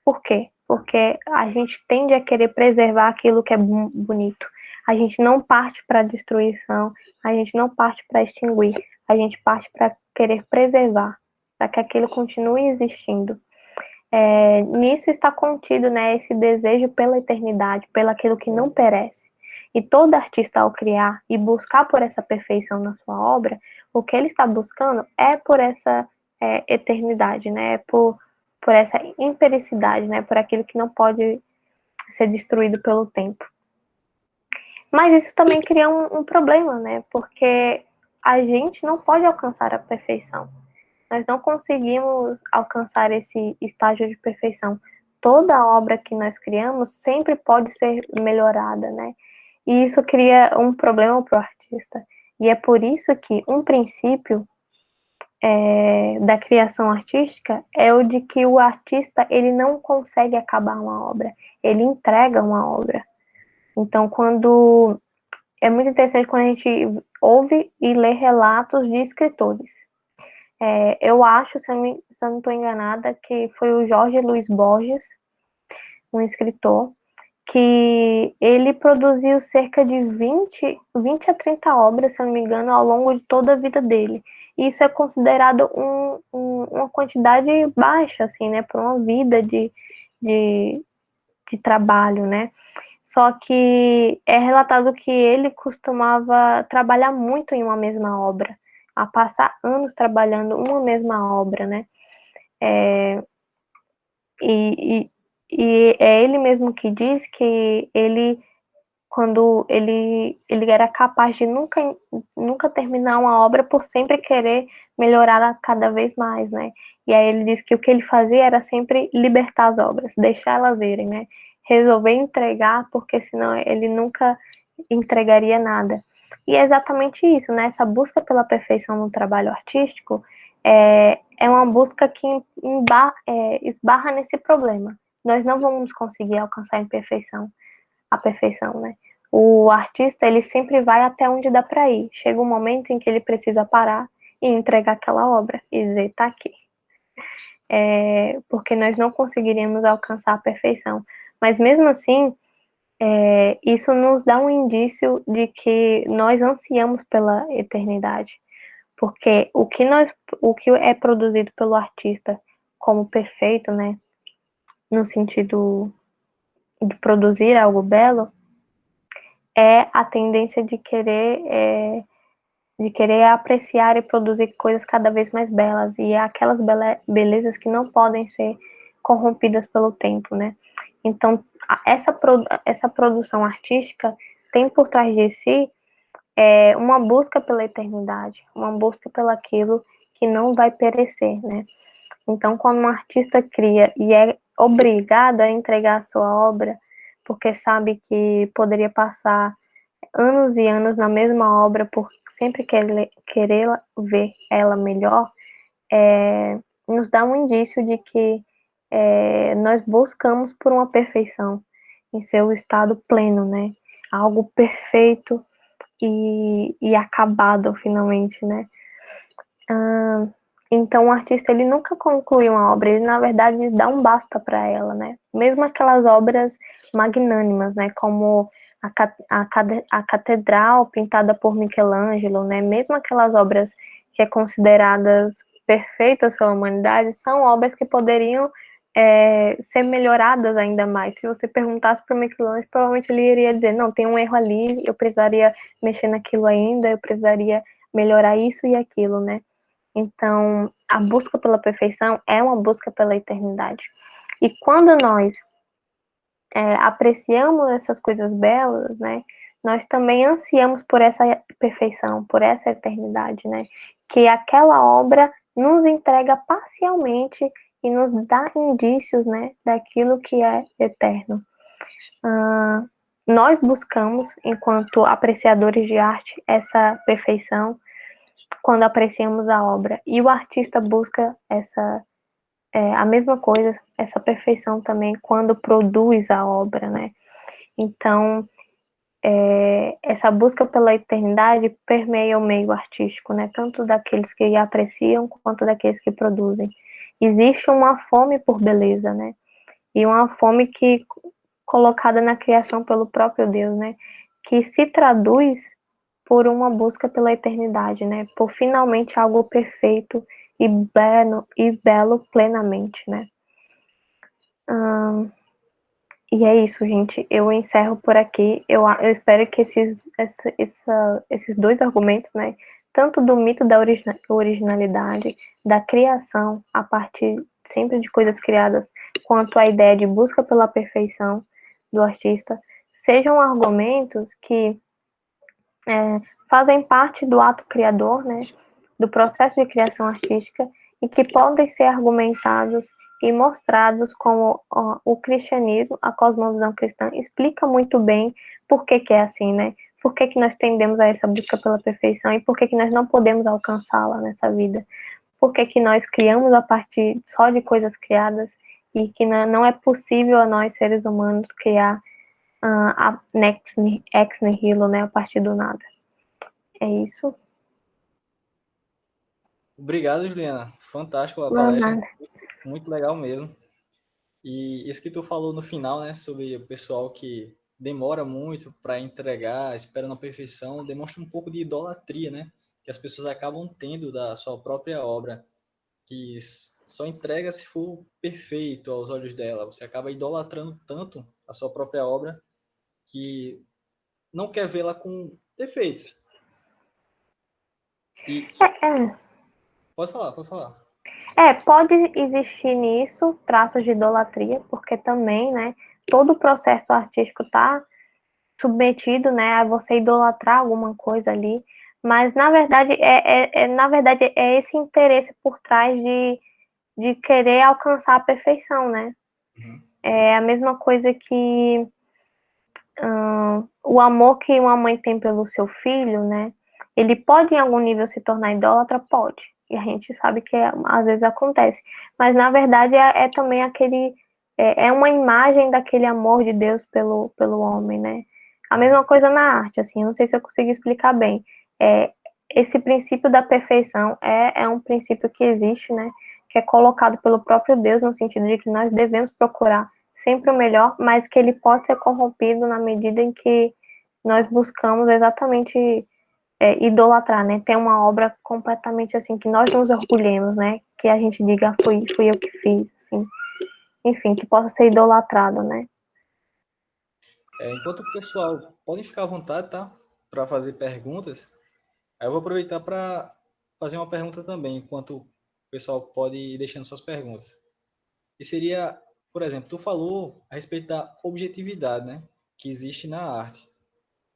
Por quê? Porque a gente tende a querer preservar aquilo que é bonito. A gente não parte para a destruição, a gente não parte para extinguir, a gente parte para querer preservar, para que aquilo continue existindo. Nisso está contido, né, esse desejo pela eternidade, pelo aquilo que não perece. E todo artista, ao criar e buscar por essa perfeição na sua obra, o que ele está buscando é por essa eternidade, né, por essa impericidade, né, por aquilo que não pode ser destruído pelo tempo. Mas isso também cria um problema, né, porque a gente não pode alcançar a perfeição. Nós não conseguimos alcançar esse estágio de perfeição. Toda obra que nós criamos sempre pode ser melhorada, né? E isso cria um problema para o artista. E é por isso que um princípio da criação artística é o de que o artista ele não consegue acabar uma obra, ele entrega uma obra. Então, quando é muito interessante quando a gente ouve e lê relatos de escritores. Eu acho, se eu não estou enganada, que foi o Jorge Luiz Borges, um escritor, que ele produziu cerca de 20 a 30 obras, se eu não me engano, ao longo de toda a vida dele. E isso é considerado uma quantidade baixa, assim, né, para uma vida de, de trabalho, né? Só que é relatado que ele costumava trabalhar muito em uma mesma obra, a passar anos trabalhando uma mesma obra, né? E, e é ele mesmo que diz que quando ele era capaz de nunca terminar uma obra por sempre querer melhorá-la cada vez mais, né? E aí ele diz que o que ele fazia era sempre libertar as obras, deixar elas irem, né? Resolver entregar, porque senão ele nunca entregaria nada. E é exatamente isso, né? Essa busca pela perfeição no trabalho artístico é uma busca que esbarra nesse problema. Nós não vamos conseguir alcançar a perfeição, né? O artista, ele sempre vai até onde dá para ir. Chega um momento em que ele precisa parar e entregar aquela obra e dizer, tá aqui. Porque nós não conseguiríamos alcançar a perfeição. Mas mesmo assim, isso nos dá um indício de que nós ansiamos pela eternidade. Porque o que é produzido pelo artista como perfeito, né, no sentido de produzir algo belo, é a tendência de querer apreciar e produzir coisas cada vez mais belas, e é aquelas belezas que não podem ser corrompidas pelo tempo, né? Então, essa produção artística tem por trás de si uma busca pela eternidade, uma busca pelaquilo que não vai perecer, né? Então, quando um artista cria e é obrigado a entregar a sua obra, porque sabe que poderia passar anos e anos na mesma obra por sempre querer ver ela melhor, nos dá um indício de que nós buscamos por uma perfeição em seu estado pleno, né? algo perfeito e acabado finalmente, né? Então o artista ele nunca conclui uma obra, ele na verdade dá um basta para ela, né? Mesmo aquelas obras magnânimas, né? Como a catedral pintada por Michelangelo, né? Mesmo aquelas obras que é consideradas perfeitas pela humanidade, são obras que poderiam ser melhoradas ainda mais. Se você perguntasse para o Michelangelo, provavelmente ele iria dizer, não, tem um erro ali, eu precisaria mexer naquilo ainda, eu precisaria melhorar isso e aquilo, né? Então, a busca pela perfeição é uma busca pela eternidade. E quando nós apreciamos essas coisas belas, né, nós também ansiamos por essa perfeição, por essa eternidade, né, que aquela obra nos entrega parcialmente e nos dá indícios, né, daquilo que é eterno. Nós buscamos, enquanto apreciadores de arte, essa perfeição quando apreciamos a obra, e o artista busca a mesma coisa, essa perfeição também quando produz a obra, né? Então, essa busca pela eternidade permeia o meio artístico, né? Tanto daqueles que apreciam quanto daqueles que produzem. Existe uma fome por beleza, né? E uma fome que colocada na criação pelo próprio Deus, né? Que se traduz por uma busca pela eternidade, né? Por finalmente algo perfeito e belo plenamente, né? E é isso, gente. Eu encerro por aqui. Eu espero que esses dois argumentos, né? Tanto do mito da originalidade, da criação a partir sempre de coisas criadas, quanto a ideia de busca pela perfeição do artista, sejam argumentos que fazem parte do ato criador, né, do processo de criação artística e que podem ser argumentados e mostrados como o cristianismo, a cosmovisão cristã, explica muito bem por que é assim, né? Por que nós tendemos a essa busca pela perfeição e por que nós não podemos alcançá-la nessa vida? Por que nós criamos a partir só de coisas criadas e que não é possível a nós, seres humanos, criar a ex nihilo, né, a partir do nada? É isso. Obrigado, Juliana. Fantástico a Não, palestra, nada. muito legal mesmo. E isso que tu falou no final, né, sobre o pessoal que demora muito para entregar, espera na perfeição, demonstra um pouco de idolatria, né, que as pessoas acabam tendo da sua própria obra, que só entrega se for perfeito aos olhos dela. Você acaba idolatrando tanto a sua própria obra que não quer vê-la com defeitos. E É, pode falar, pode falar. pode existir nisso traços de idolatria, porque também, né, todo o processo artístico está submetido, né, a você idolatrar alguma coisa ali, mas na verdade é esse interesse por trás de querer alcançar a perfeição, né? Uhum. É a mesma coisa que o amor que uma mãe tem pelo seu filho, né? Ele pode em algum nível se tornar idólatra? Pode. E a gente sabe que às vezes acontece. Mas na verdade é também aquele. É uma imagem daquele amor de Deus pelo homem, né? A mesma coisa na arte, assim, eu não sei se eu consigo explicar bem. Esse princípio da perfeição é um princípio que existe, né? Que é colocado pelo próprio Deus, no sentido de que nós devemos procurar sempre o melhor, mas que ele pode ser corrompido na medida em que nós buscamos exatamente idolatrar, né? Ter uma obra completamente assim, que nós nos orgulhemos, né? Que a gente diga, fui eu que fiz, assim. Enfim, que possa ser idolatrado, né? Enquanto o pessoal podem ficar à vontade, tá? Para fazer perguntas. Aí eu vou aproveitar para fazer uma pergunta também, enquanto o pessoal pode ir deixando suas perguntas. E seria, por exemplo, tu falou a respeito da objetividade, né? Que existe na arte.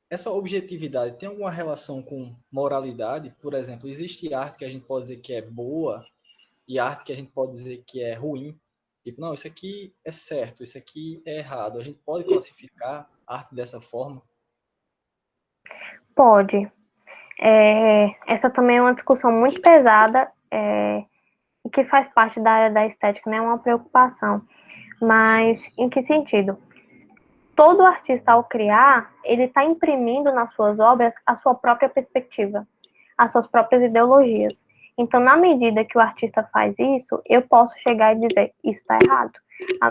Essa objetividade tem alguma relação com moralidade? Por exemplo, existe arte que a gente pode dizer que é boa e arte que a gente pode dizer que é ruim? Tipo, não, isso aqui é certo, isso aqui é errado. A gente pode classificar arte dessa forma? Pode. Essa também é uma discussão muito pesada e que faz parte da área da estética, né? É uma preocupação. Mas em que sentido? todo artista, ao criar, ele está imprimindo nas suas obras a sua própria perspectiva, as suas próprias ideologias. Então, na medida que o artista faz isso, eu posso chegar e dizer, isso está errado.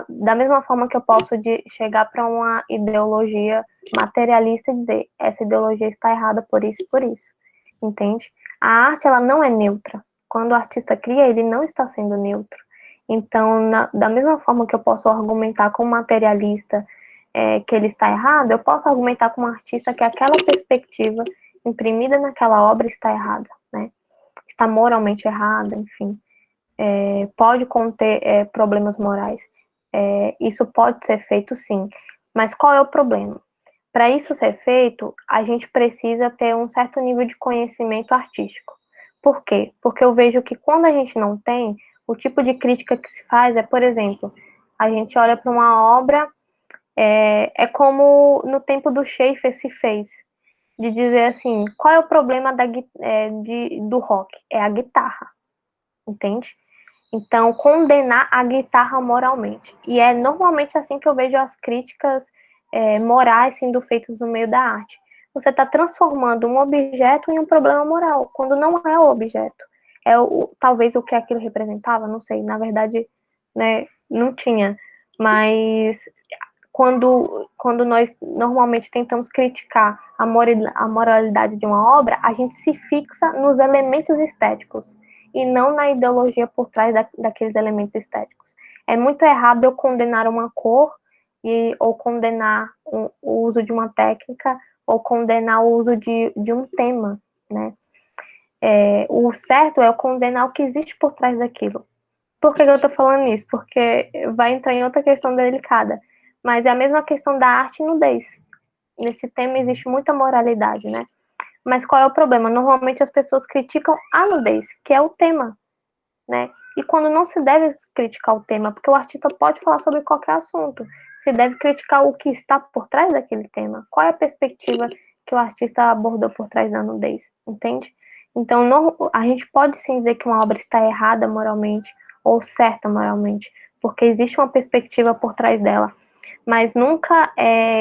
Da mesma forma que eu posso chegar para uma ideologia materialista e dizer, essa ideologia está errada por isso e por isso. Entende? A arte, ela não é neutra. Quando o artista cria, ele não está sendo neutro. Então, da mesma forma que eu posso argumentar com um materialista que ele está errado, eu posso argumentar com um artista que aquela perspectiva imprimida naquela obra está errada, né? Está moralmente errada, enfim. Pode conter problemas morais. Isso pode ser feito, sim. Mas qual é o problema? Para isso ser feito, a gente precisa ter um certo nível de conhecimento artístico. Por quê? Porque eu vejo que quando a gente não tem, o tipo de crítica que se faz por exemplo, a gente olha para uma obra, como no tempo do Schaeffer se fez, de dizer assim, qual é o problema do rock? É a guitarra, entende? Então, condenar a guitarra moralmente. E é normalmente assim que eu vejo as críticas morais sendo feitas no meio da arte. Você está transformando um objeto em um problema moral, quando não é o objeto. Talvez o que aquilo representava, não sei, na verdade, né, não tinha. Mas quando nós normalmente tentamos criticar a moralidade de uma obra, a gente se fixa nos elementos estéticos e não na ideologia por trás daqueles elementos estéticos. É muito errado eu condenar uma cor ou condenar o uso de uma técnica ou condenar o uso de um tema, né? O certo é eu condenar o que existe por trás daquilo. Por que eu estou falando isso? Porque vai entrar em outra questão delicada, mas é a mesma questão da arte e nudez. Nesse tema existe muita moralidade, né? Mas qual é o problema? Normalmente as pessoas criticam a nudez, que é o tema, né? E quando não se deve criticar o tema, porque o artista pode falar sobre qualquer assunto, se deve criticar o que está por trás daquele tema. Qual é a perspectiva que o artista abordou por trás da nudez, entende? Então, a gente pode sim dizer que uma obra está errada moralmente ou certa moralmente, porque existe uma perspectiva por trás dela, mas nunca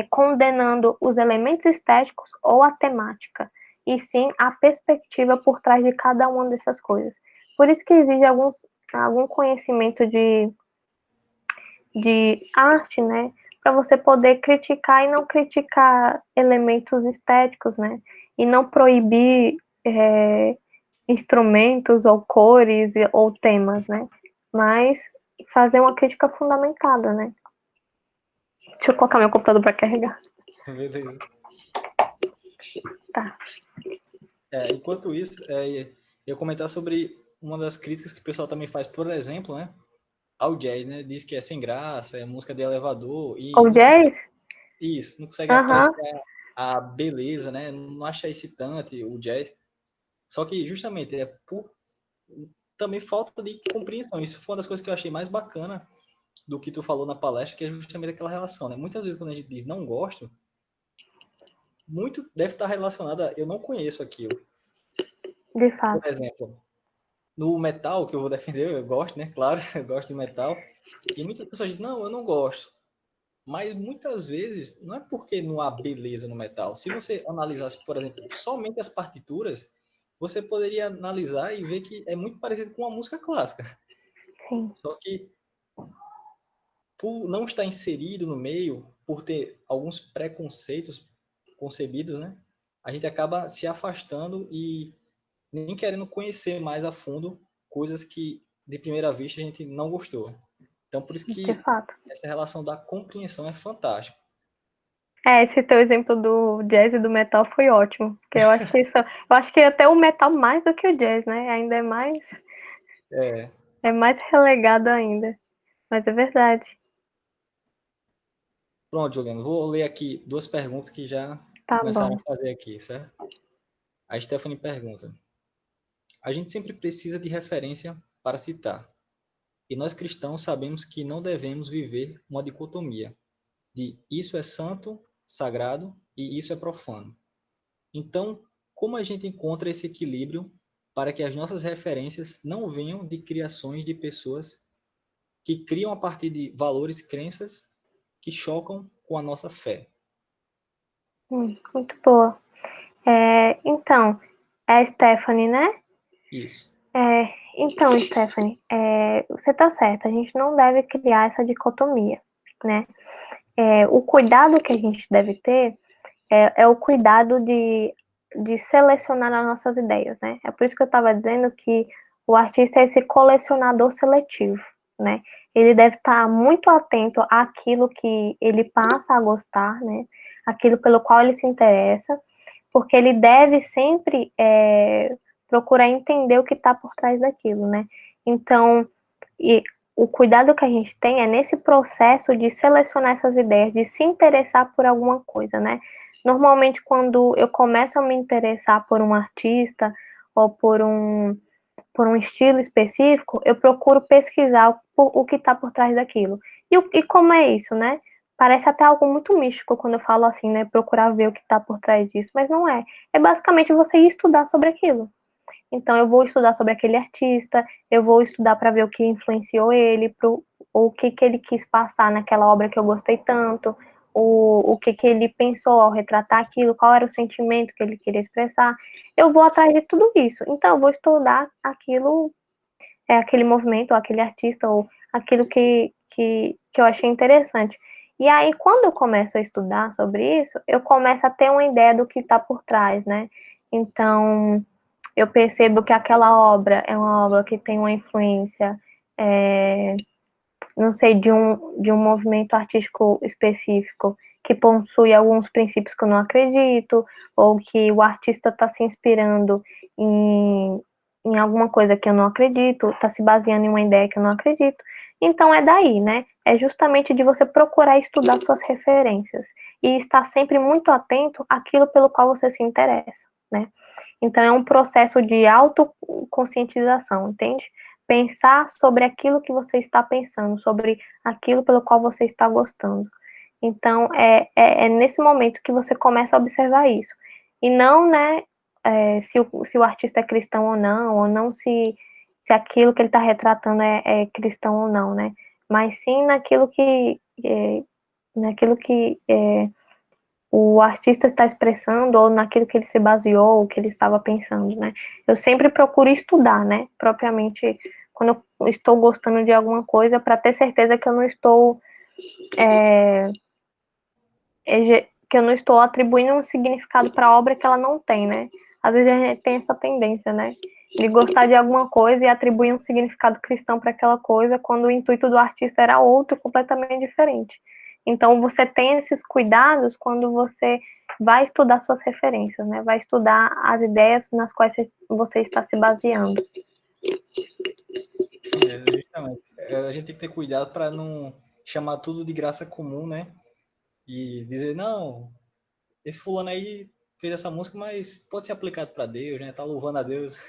condenando os elementos estéticos ou a temática, e sim a perspectiva por trás de cada uma dessas coisas. Por isso que exige algum conhecimento de arte, né? Para você poder criticar e não criticar elementos estéticos, né? E não proibir instrumentos ou cores ou temas, né? Mas fazer uma crítica fundamentada, né? Deixa eu colocar meu computador para carregar. Beleza. Tá. Enquanto isso, eu ia comentar sobre uma das críticas que o pessoal também faz, por exemplo, né, ao jazz, né? Diz que é sem graça, é música de elevador e O jazz? não consegue Aham. apreciar a beleza, né? Não acha excitante o jazz. Só que justamente é por também falta de compreensão. Isso foi uma das coisas que eu achei mais bacana do que tu falou na palestra, que é justamente aquela relação, né? Muitas vezes quando a gente diz não gosto, muito deve estar relacionado a eu não conheço aquilo. De Por fato. exemplo, no metal, que eu vou defender, eu gosto, né? Claro, eu gosto de metal. E muitas pessoas dizem, não, eu não gosto. Mas muitas vezes não é porque não há beleza no metal. Se você analisasse, por exemplo, somente as partituras, você poderia analisar e ver que é muito parecido com uma música clássica. Sim. Só que por não estar inserido no meio, por ter alguns preconceitos concebidos, né? A gente acaba se afastando e nem querendo conhecer mais a fundo coisas que de primeira vista a gente não gostou. Então por isso De que fato. essa relação da compreensão é fantástica. Esse teu exemplo do jazz e do metal foi ótimo, porque eu acho que até o metal mais do que o jazz, né? Ainda É, é mais relegado ainda, mas é verdade. pronto, Juliano, vou ler aqui duas perguntas que já Tá começaram bom. a fazer aqui, certo? A Stephanie pergunta: a gente sempre precisa de referência para citar, e nós cristãos sabemos que não devemos viver uma dicotomia de isso é santo, sagrado e isso é profano. Então, como a gente encontra esse equilíbrio para que as nossas referências não venham de criações de pessoas que criam a partir de valores e crenças que chocam com a nossa fé? Muito boa. Então, é a Stephanie, né? Isso. Então, Stephanie, você está certa, a gente não deve criar essa dicotomia, né? O cuidado que a gente deve ter é o cuidado de selecionar as nossas ideias, né? É por isso que eu estava dizendo que o artista é esse colecionador seletivo, né? Ele deve estar muito atento àquilo que ele passa a gostar, né? Aquilo pelo qual ele se interessa, porque ele deve sempre procurar entender o que está por trás daquilo, né? Então, e o cuidado que a gente tem é nesse processo de selecionar essas ideias, de se interessar por alguma coisa, né? Normalmente, quando eu começo a me interessar por um artista ou por um estilo específico, eu procuro pesquisar o que está por trás daquilo. E como é isso, né? Parece até algo muito místico quando eu falo assim, né? Procurar ver o que está por trás disso, mas não é. É basicamente você estudar sobre aquilo. Então, eu vou estudar sobre aquele artista, eu vou estudar para ver o que influenciou ele, o que ele quis passar naquela obra que eu gostei tanto, o que ele pensou ao retratar aquilo, qual era o sentimento que ele queria expressar. Eu vou atrás de tudo isso. Então, eu vou estudar aquilo, aquele movimento, ou aquele artista, ou aquilo que eu achei interessante. E aí, quando eu começo a estudar sobre isso, eu começo a ter uma ideia do que está por trás, né? Então, eu percebo que aquela obra é uma obra que tem uma influência, não sei, de um movimento artístico específico, que possui alguns princípios que eu não acredito, ou que o artista está se inspirando em, em alguma coisa que eu não acredito, está se baseando em uma ideia que eu não acredito. Então é daí, né? É justamente de você procurar estudar suas referências e estar sempre muito atento àquilo pelo qual você se interessa, né? Então, é um processo de autoconscientização, entende? Pensar sobre aquilo que você está pensando, sobre aquilo pelo qual você está gostando. Então, é nesse momento que você começa a observar isso. E não, né, se o artista é cristão ou não se aquilo que ele está retratando é cristão ou não, né? Mas sim naquilo que o artista está expressando ou naquilo que ele se baseou, o que ele estava pensando, né? Eu sempre procuro estudar, né? Propriamente quando eu estou gostando de alguma coisa para ter certeza que eu não estou que eu não estou atribuindo um significado para a obra que ela não tem, né? Às vezes a gente tem essa tendência, né? De gostar de alguma coisa e atribuir um significado cristão para aquela coisa, quando o intuito do artista era outro, completamente diferente. Então, você tem esses cuidados quando você vai estudar suas referências, né? Vai estudar as ideias nas quais você está se baseando. Justamente. A gente tem que ter cuidado para não chamar tudo de graça comum, né? E dizer, não, esse fulano aí fez essa música, mas pode ser aplicado para Deus, né? Tá louvando a Deus.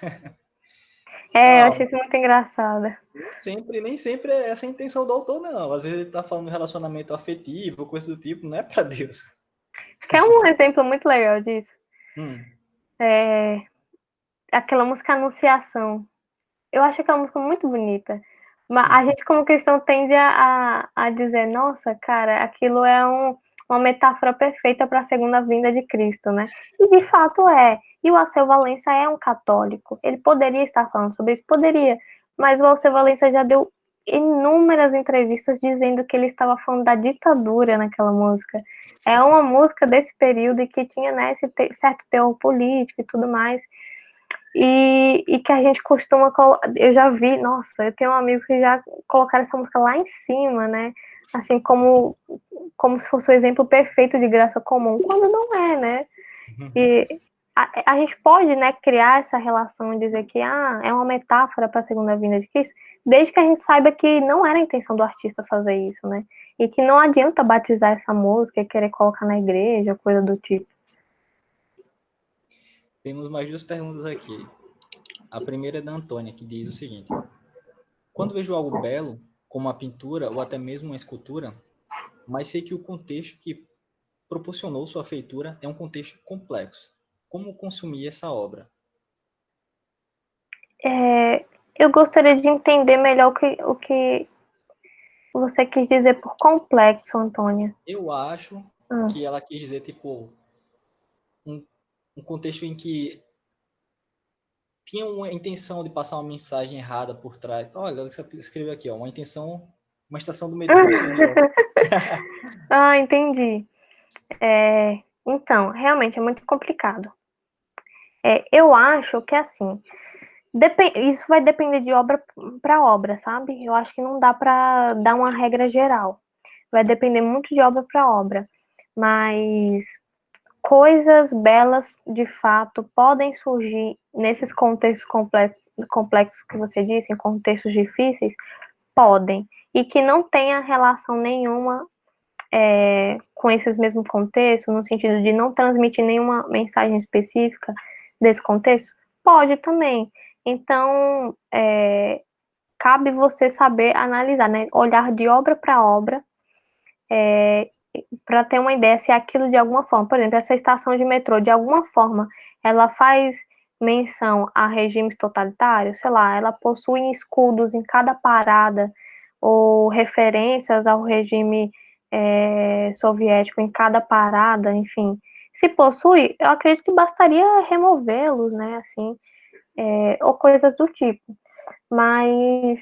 Eu achei Calma. isso muito engraçado. Nem sempre é essa a intenção do autor, não. Às vezes ele tá falando de relacionamento afetivo, coisa do tipo, não é para Deus. Quer um exemplo muito legal disso? Hum. É aquela música Anunciação. Eu acho aquela música muito bonita. Mas a gente, como cristão, tende a dizer, nossa, cara, aquilo é uma metáfora perfeita para a segunda vinda de Cristo, né? E de fato é. E o Alceu Valença é um católico. Ele poderia estar falando sobre isso? Poderia. Mas o Alceu Valença já deu inúmeras entrevistas dizendo que ele estava falando da ditadura naquela música. É uma música desse período e que tinha, né, esse certo teor político e tudo mais. E que a gente costuma. Eu já vi, nossa, eu tenho um amigo que já colocaram essa música lá em cima, né? Assim, como se fosse o exemplo perfeito de graça comum, quando não é, né? E a gente pode, né, criar essa relação e dizer que é uma metáfora para a segunda vinda de Cristo, desde que a gente saiba que não era a intenção do artista fazer isso, né? E que não adianta batizar essa música e querer colocar na igreja, coisa do tipo. Temos mais duas perguntas aqui. A primeira é da Antônia, que diz o seguinte: quando vejo algo belo, como a pintura ou até mesmo uma escultura, mas sei que o contexto que proporcionou sua feitura é um contexto complexo. Como consumir essa obra? Eu gostaria de entender melhor você quis dizer por complexo, Antônia? Eu acho que ela quis dizer, tipo, um contexto em que tinha uma intenção de passar uma mensagem errada por trás. Olha, ela escreveu aqui, ó, uma estação do metrô surreal. Ah, entendi. Então, realmente é muito complicado. Eu acho que assim, isso vai depender de obra para obra, sabe? Eu acho que não dá para dar uma regra geral. Vai depender muito de obra para obra. Mas coisas belas, de fato, podem surgir nesses contextos complexos que você disse, em contextos difíceis, podem. E que não tenha relação nenhuma com esses mesmos contextos, no sentido de não transmitir nenhuma mensagem específica desse contexto, pode também. Então, cabe você saber analisar, né? Olhar de obra para obra, para ter uma ideia se aquilo de alguma forma, por exemplo, essa estação de metrô, de alguma forma, ela faz menção a regimes totalitários, sei lá, ela possui escudos em cada parada, ou referências ao regime soviético em cada parada, enfim. Se possui, eu acredito que bastaria removê-los, né, assim, ou coisas do tipo. Mas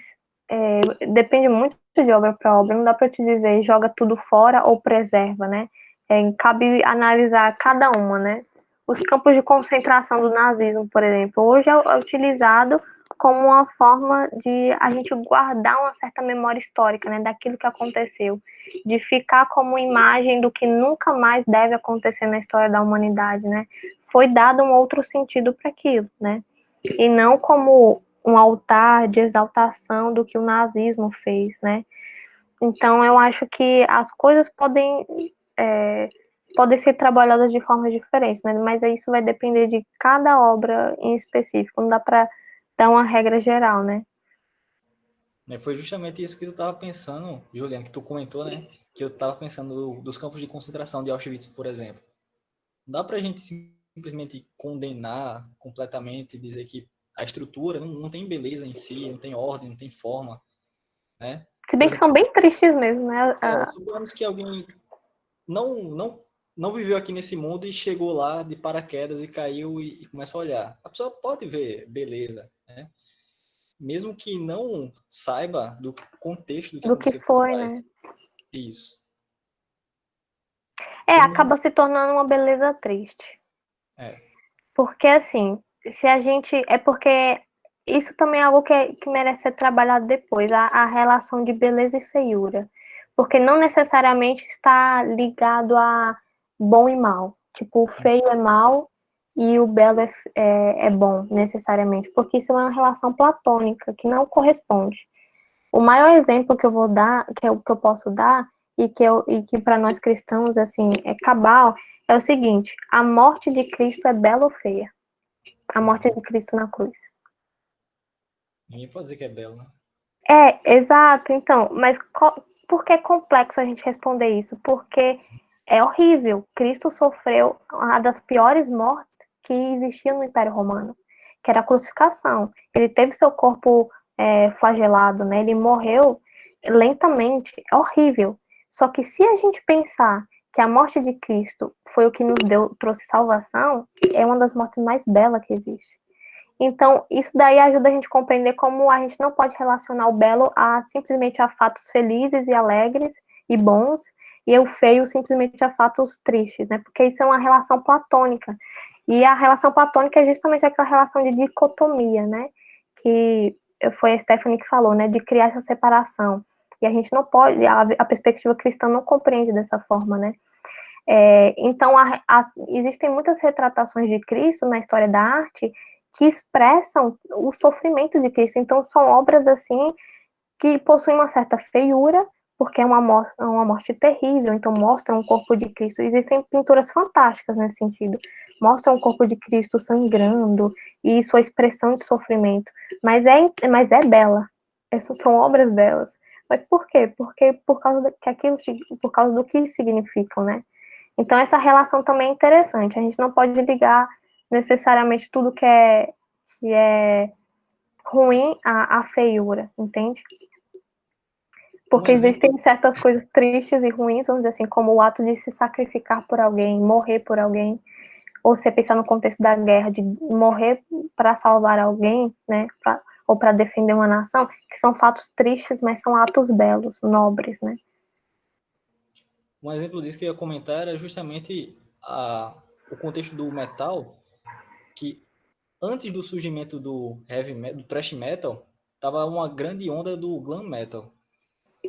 depende muito de obra para obra, não dá para te dizer joga tudo fora ou preserva, né? Cabe analisar cada uma, né? Os campos de concentração do nazismo, por exemplo, hoje é utilizado como uma forma de a gente guardar uma certa memória histórica, né, daquilo que aconteceu, de ficar como imagem do que nunca mais deve acontecer na história da humanidade, né? Foi dado um outro sentido para aquilo, né? E não como um altar de exaltação do que o nazismo fez, né? Então, eu acho que as coisas podem ser trabalhadas de formas diferentes, né? Mas isso vai depender de cada obra em específico. Não dá para dar uma regra geral, né? Foi justamente isso que eu estava pensando, Juliana, que tu comentou, né? Que eu estava pensando dos campos de concentração de Auschwitz, por exemplo. Não dá para a gente simplesmente condenar completamente, dizer que a estrutura não tem beleza em si, não tem ordem, não tem forma, né? Se Por bem que exemplo, são bem tristes mesmo, né? suponhamos que alguém não, não, não viveu aqui nesse mundo e chegou lá de paraquedas e caiu e começa a olhar. A pessoa pode ver beleza, né? Mesmo que não saiba do contexto do que Do que aconteceu por foi, trás. né? Isso. Tem, Acaba se tornando uma beleza triste. é, Porque, assim, se a gente. É porque isso também é algo que merece ser trabalhado depois, a relação de beleza e feiura. Porque não necessariamente está ligado a bom e mal. Tipo, o feio é mal e o belo é bom, necessariamente. Porque isso é uma relação platônica que não corresponde. O maior exemplo que eu vou dar, que eu posso dar, e que para nós cristãos, assim, é cabal, é o seguinte: a morte de Cristo é bela ou feia? A morte de Cristo na cruz. ninguém pode dizer que é belo, né? Exato. Então, mas por que é complexo a gente responder isso? Porque é horrível. Cristo sofreu uma das piores mortes que existia no Império Romano, que era a crucificação. Ele teve seu corpo flagelado, né? Ele morreu lentamente. É horrível. Só que se a gente pensar que a morte de Cristo foi o que nos trouxe salvação, é uma das mortes mais belas que existe. Então, isso daí ajuda a gente a compreender como a gente não pode relacionar o belo simplesmente a fatos felizes e alegres e bons, e o feio simplesmente a fatos tristes, né? Porque isso é uma relação platônica. E a relação platônica é justamente aquela relação de dicotomia, né? Que foi a Stephanie que falou, né? De criar essa separação. E a gente não pode, a perspectiva cristã não compreende dessa forma, né? Então, existem muitas retratações de Cristo na história da arte que expressam o sofrimento de Cristo. Então, são obras assim que possuem uma certa feiura, porque é uma morte terrível, então mostram o corpo de Cristo. Existem pinturas fantásticas nesse sentido. Mostram o corpo de Cristo sangrando e sua expressão de sofrimento. Mas é bela. Essas são obras belas. Mas por quê? Porque por causa do que significam, né? Então, essa relação também é interessante. A gente não pode ligar necessariamente tudo que é ruim à feiura, entende? Porque existem certas coisas tristes e ruins, vamos dizer assim, como o ato de se sacrificar por alguém, morrer por alguém, ou você pensar no contexto da guerra, de morrer para salvar alguém, né, ou para defender uma nação, que são fatos tristes, mas são atos belos, nobres, né? Um exemplo disso que eu ia comentar era justamente o contexto do metal, que antes do surgimento do heavy metal, do thrash metal, tava uma grande onda do glam metal.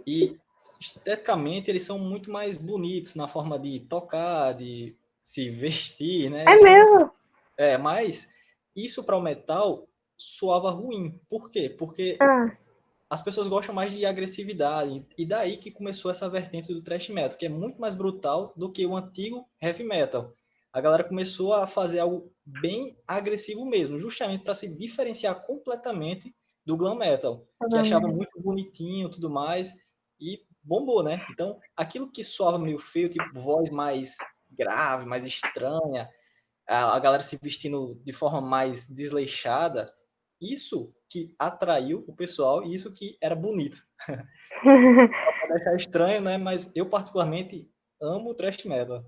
E esteticamente eles são muito mais bonitos na forma de tocar, de se vestir, né? É mesmo? Mas isso para o metal soava ruim. Por quê? Porque Ah, as pessoas gostam mais de agressividade. E daí que começou essa vertente do thrash metal, que é muito mais brutal do que o antigo heavy metal. A galera começou a fazer algo bem agressivo mesmo, justamente para se diferenciar completamente do glam metal, que achava muito bonitinho e tudo mais, e bombou, né? Então, aquilo que soava meio feio, tipo voz mais grave, mais estranha, a galera se vestindo de forma mais desleixada, isso que atraiu o pessoal e isso que era bonito. Pode achar estranho, né? Mas eu particularmente amo o thrash metal.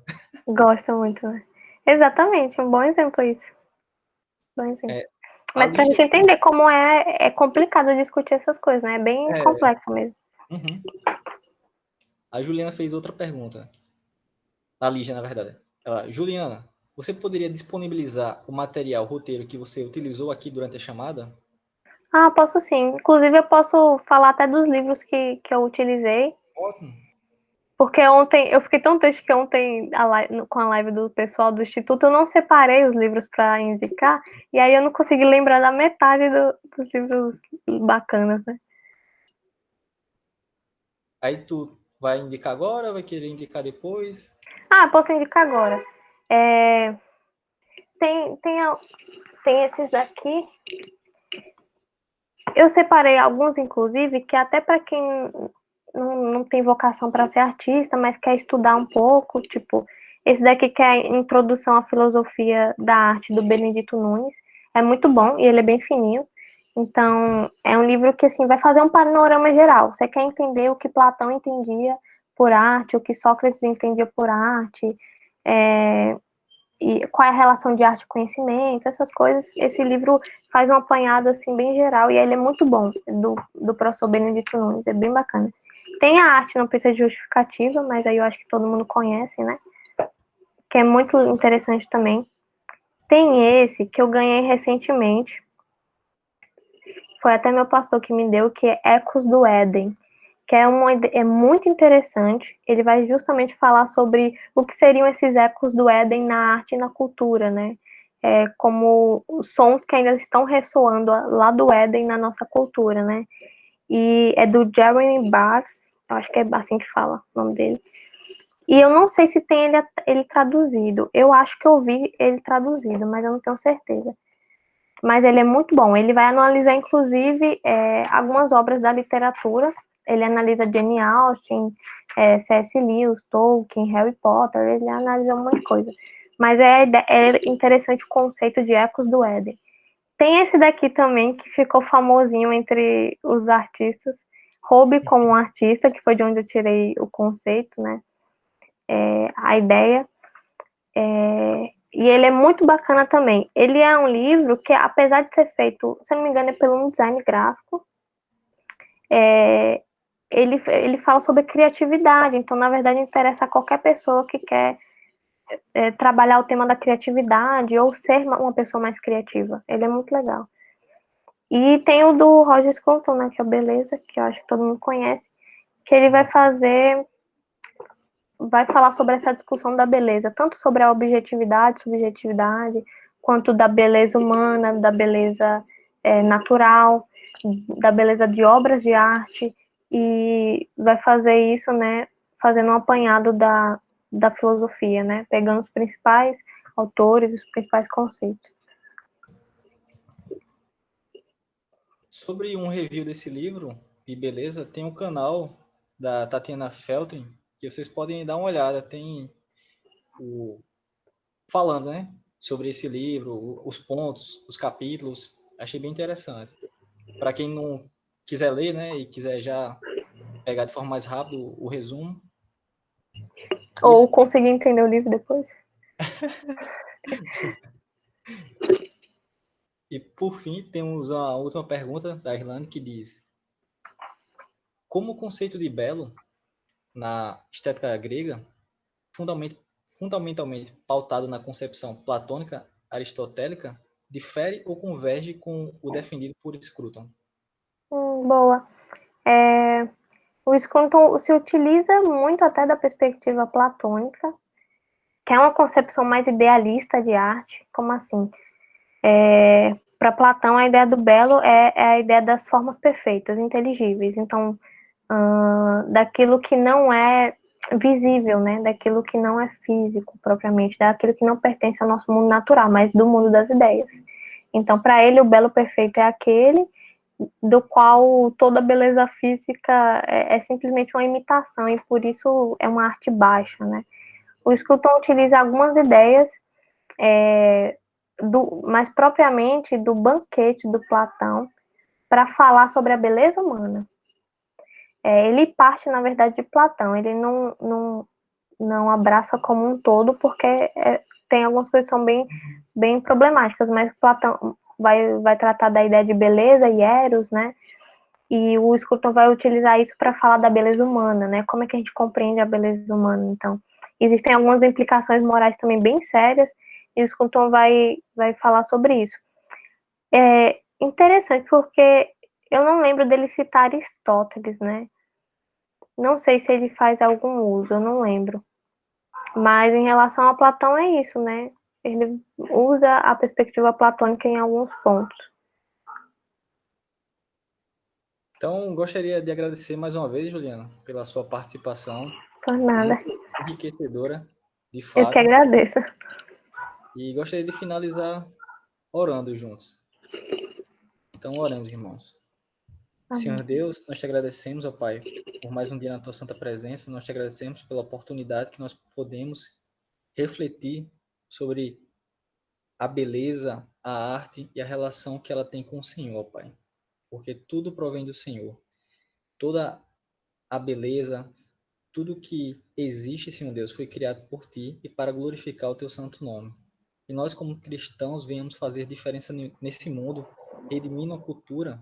gosto muito, né? Exatamente, um bom exemplo isso. Bom exemplo. A Mas pra Lígia, gente entender como é complicado discutir essas coisas, né? É bem é, complexo mesmo. uhum. A Juliana fez outra pergunta. A Lígia, na verdade. Ela, Juliana, você poderia disponibilizar o material, o roteiro que você utilizou aqui durante a chamada? Ah, posso sim. Inclusive, eu posso falar até dos livros que eu utilizei. Ótimo. Porque ontem, eu fiquei tão triste que ontem, com a live do pessoal do Instituto, eu não separei os livros para indicar. E aí eu não consegui lembrar da metade dos livros bacanas, né? Aí tu vai indicar agora, vai querer indicar depois? Ah, posso indicar agora. É, tem, tem, tem esses daqui. Eu separei alguns, inclusive, que até para quem não tem vocação para ser artista, mas quer estudar um pouco, tipo, esse daqui que é a Introdução à Filosofia da Arte, do Benedito Nunes. É muito bom e ele é bem fininho. Então, é um livro que, assim, vai fazer um panorama geral. Você quer entender o que Platão entendia por arte, o que Sócrates entendia por arte, é, e qual é a relação de arte e conhecimento, essas coisas. Esse livro faz um apanhado assim bem geral e ele é muito bom, do professor Benedito Nunes, é bem bacana. Tem a arte, não precisa de justificativa, mas aí eu acho que todo mundo conhece, né? Que é muito interessante também. Tem esse que eu ganhei recentemente, foi até meu pastor que me deu, que é Ecos do Éden, que é muito interessante. Ele vai justamente falar sobre o que seriam esses ecos do Éden na arte e na cultura, né? Como os sons que ainda estão ressoando lá do Éden na nossa cultura, né? E é do Jeremy Bass, eu acho que é assim que fala o nome dele. E eu não sei se tem ele traduzido. Eu acho que eu vi ele traduzido, mas eu não tenho certeza. Mas ele é muito bom. Ele vai analisar, inclusive, algumas obras da literatura. Ele analisa Jane Austen, C.S. Lewis, Tolkien, Harry Potter. Ele analisa um monte de coisa. Mas é interessante o conceito de ecos do Éden. Tem esse daqui também, que ficou famosinho entre os artistas. Roube como um artista, que foi de onde eu tirei o conceito, né? A ideia. E ele é muito bacana também. Ele é um livro que, apesar de ser feito, se eu não me engano, é pelo um design gráfico, ele fala sobre criatividade. Então, na verdade, interessa a qualquer pessoa que quer trabalhar o tema da criatividade ou ser uma pessoa mais criativa. Ele é muito legal. E tem o do Roger Scruton, né, que é o Beleza, que eu acho que todo mundo conhece, que ele vai falar sobre essa discussão da beleza, tanto sobre a objetividade, subjetividade, quanto da beleza humana, da beleza natural, da beleza de obras de arte, e vai fazer isso, né, fazendo um apanhado da filosofia, né, pegando os principais autores, os principais conceitos. Sobre um review desse livro, de beleza, tem um canal da Tatiana Feltrin, que vocês podem dar uma olhada. Tem o falando, né, sobre esse livro, os pontos, os capítulos. Achei bem interessante. Para quem não quiser ler, né, e quiser já pegar de forma mais rápida o resumo. Ou conseguir entender o livro depois. E, por fim, temos a última pergunta da Irlande que diz: como o conceito de belo, na estética grega, fundamentalmente pautado na concepção platônica aristotélica, difere ou converge com o defendido por Scruton? Boa. O Scruton se utiliza muito até da perspectiva platônica, que é uma concepção mais idealista de arte. Como assim? Para Platão, a ideia do belo é a ideia das formas perfeitas, inteligíveis. Então, daquilo que não é visível, né? Daquilo que não é físico propriamente, daquilo que não pertence ao nosso mundo natural, mas do mundo das ideias. Então, para ele, o belo perfeito é aquele do qual toda beleza física é simplesmente uma imitação, e por isso é uma arte baixa, né? O Scruton utiliza algumas ideias, mas propriamente do banquete do Platão, para falar sobre a beleza humana. Ele parte, na verdade, de Platão, ele não abraça como um todo, porque tem algumas coisas que são bem problemáticas, mas Platão vai tratar da ideia de beleza e eros, né? E o Scruton vai utilizar isso para falar da beleza humana, né? Como é que a gente compreende a beleza humana? Então, existem algumas implicações morais também bem sérias, e o Scruton vai falar sobre isso. É interessante porque eu não lembro dele citar Aristóteles, né? Não sei se ele faz algum uso, eu não lembro. Mas em relação a Platão é isso, né? Ele usa a perspectiva platônica em alguns pontos. Então, gostaria de agradecer mais uma vez, Juliana, pela sua participação. Por nada. Muito enriquecedora, de Eu que fato. agradeço. E gostaria de finalizar orando juntos. Então, oremos, irmãos. Amém. Senhor Deus, nós te agradecemos, ó Pai, por mais um dia na tua santa presença. Nós te agradecemos pela oportunidade que nós podemos refletir sobre a beleza, a arte e a relação que ela tem com o Senhor, ó Pai. Porque tudo provém do Senhor. Toda a beleza, tudo que existe, Senhor Deus, foi criado por Ti e para glorificar o Teu santo nome. E nós, como cristãos, venhamos fazer diferença nesse mundo, redimindo a cultura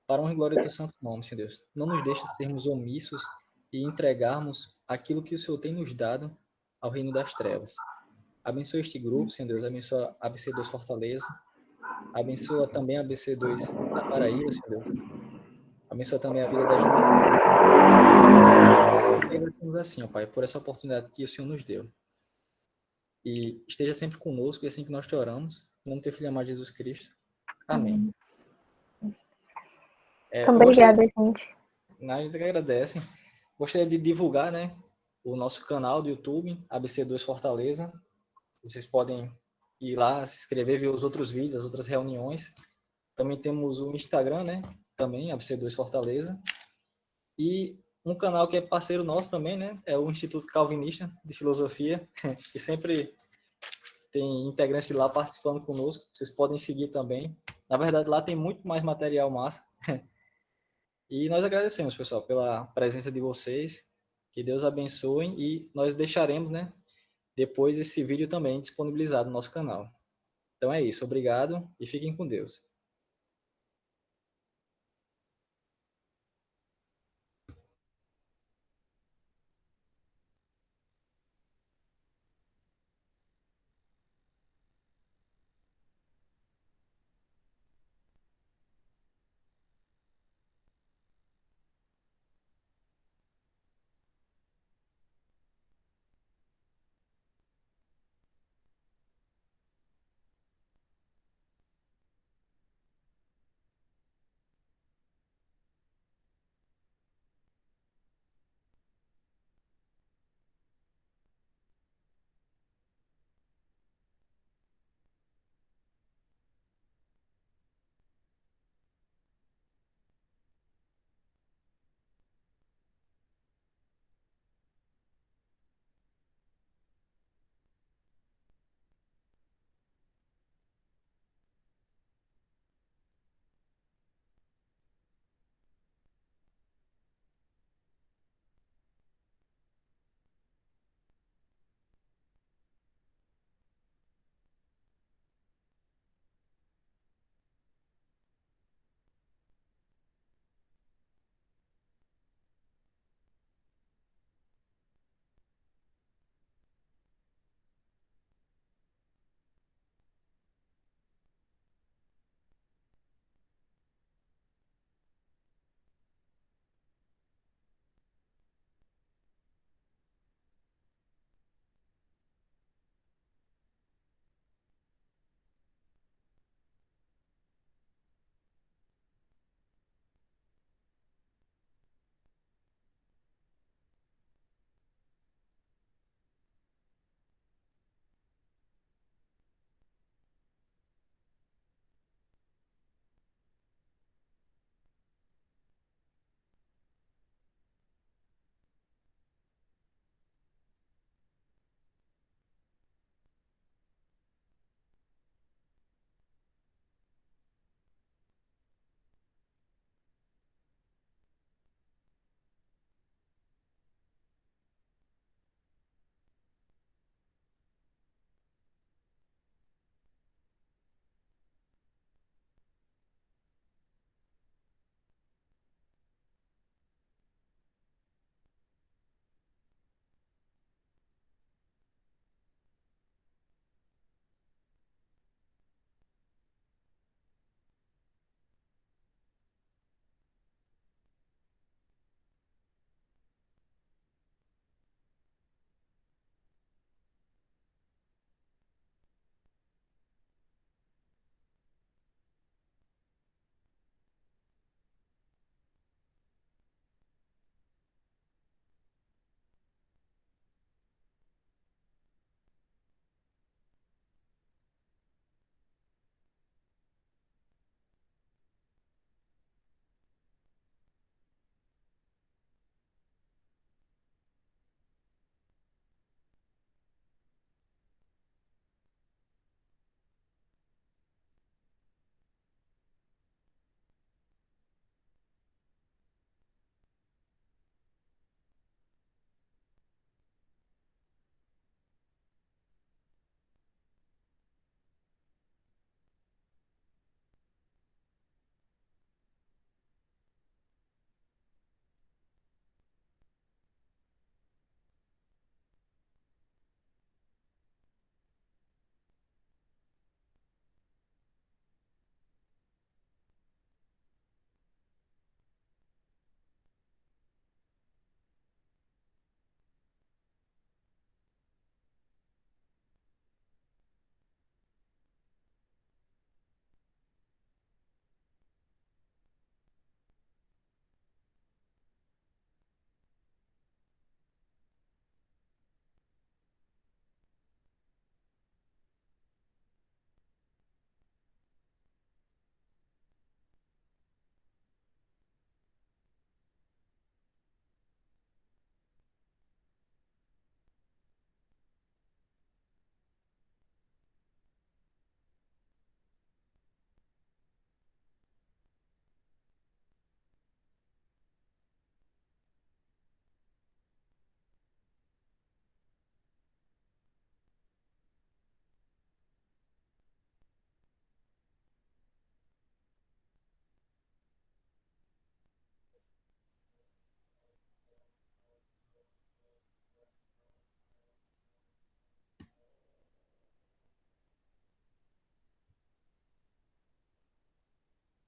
para honra e glória do Teu santo nome, Senhor Deus. Não nos deixe sermos omissos e entregarmos aquilo que o Senhor tem nos dado ao reino das trevas. Abençoa este grupo, Senhor Deus. Abençoa a ABC2 Fortaleza. Abençoa também a ABC2 da Paraíba, Senhor Deus. Abençoa também a vida da juventude. E agradecemos assim, ó Pai, por essa oportunidade que o Senhor nos deu. E esteja sempre conosco, e assim que nós te oramos, em nome do teu Filho amado Jesus Cristo. Amém. Então, Eu gostaria, obrigada, gente. a gente agradece, gostaria de divulgar, né, o nosso canal do YouTube, ABC2 Fortaleza. Vocês podem ir lá, se inscrever, ver os outros vídeos, as outras reuniões. Também temos o Instagram, né, também, ABC2 Fortaleza. E um canal que é parceiro nosso também, né, é o Instituto Calvinista de Filosofia, que sempre tem integrantes de lá participando conosco. Vocês podem seguir também. Na verdade, lá tem muito mais material massa. E nós agradecemos, pessoal, pela presença de vocês. Que Deus abençoe e nós deixaremos, né, depois esse vídeo também disponibilizado no nosso canal. Então é isso. Obrigado e fiquem com Deus.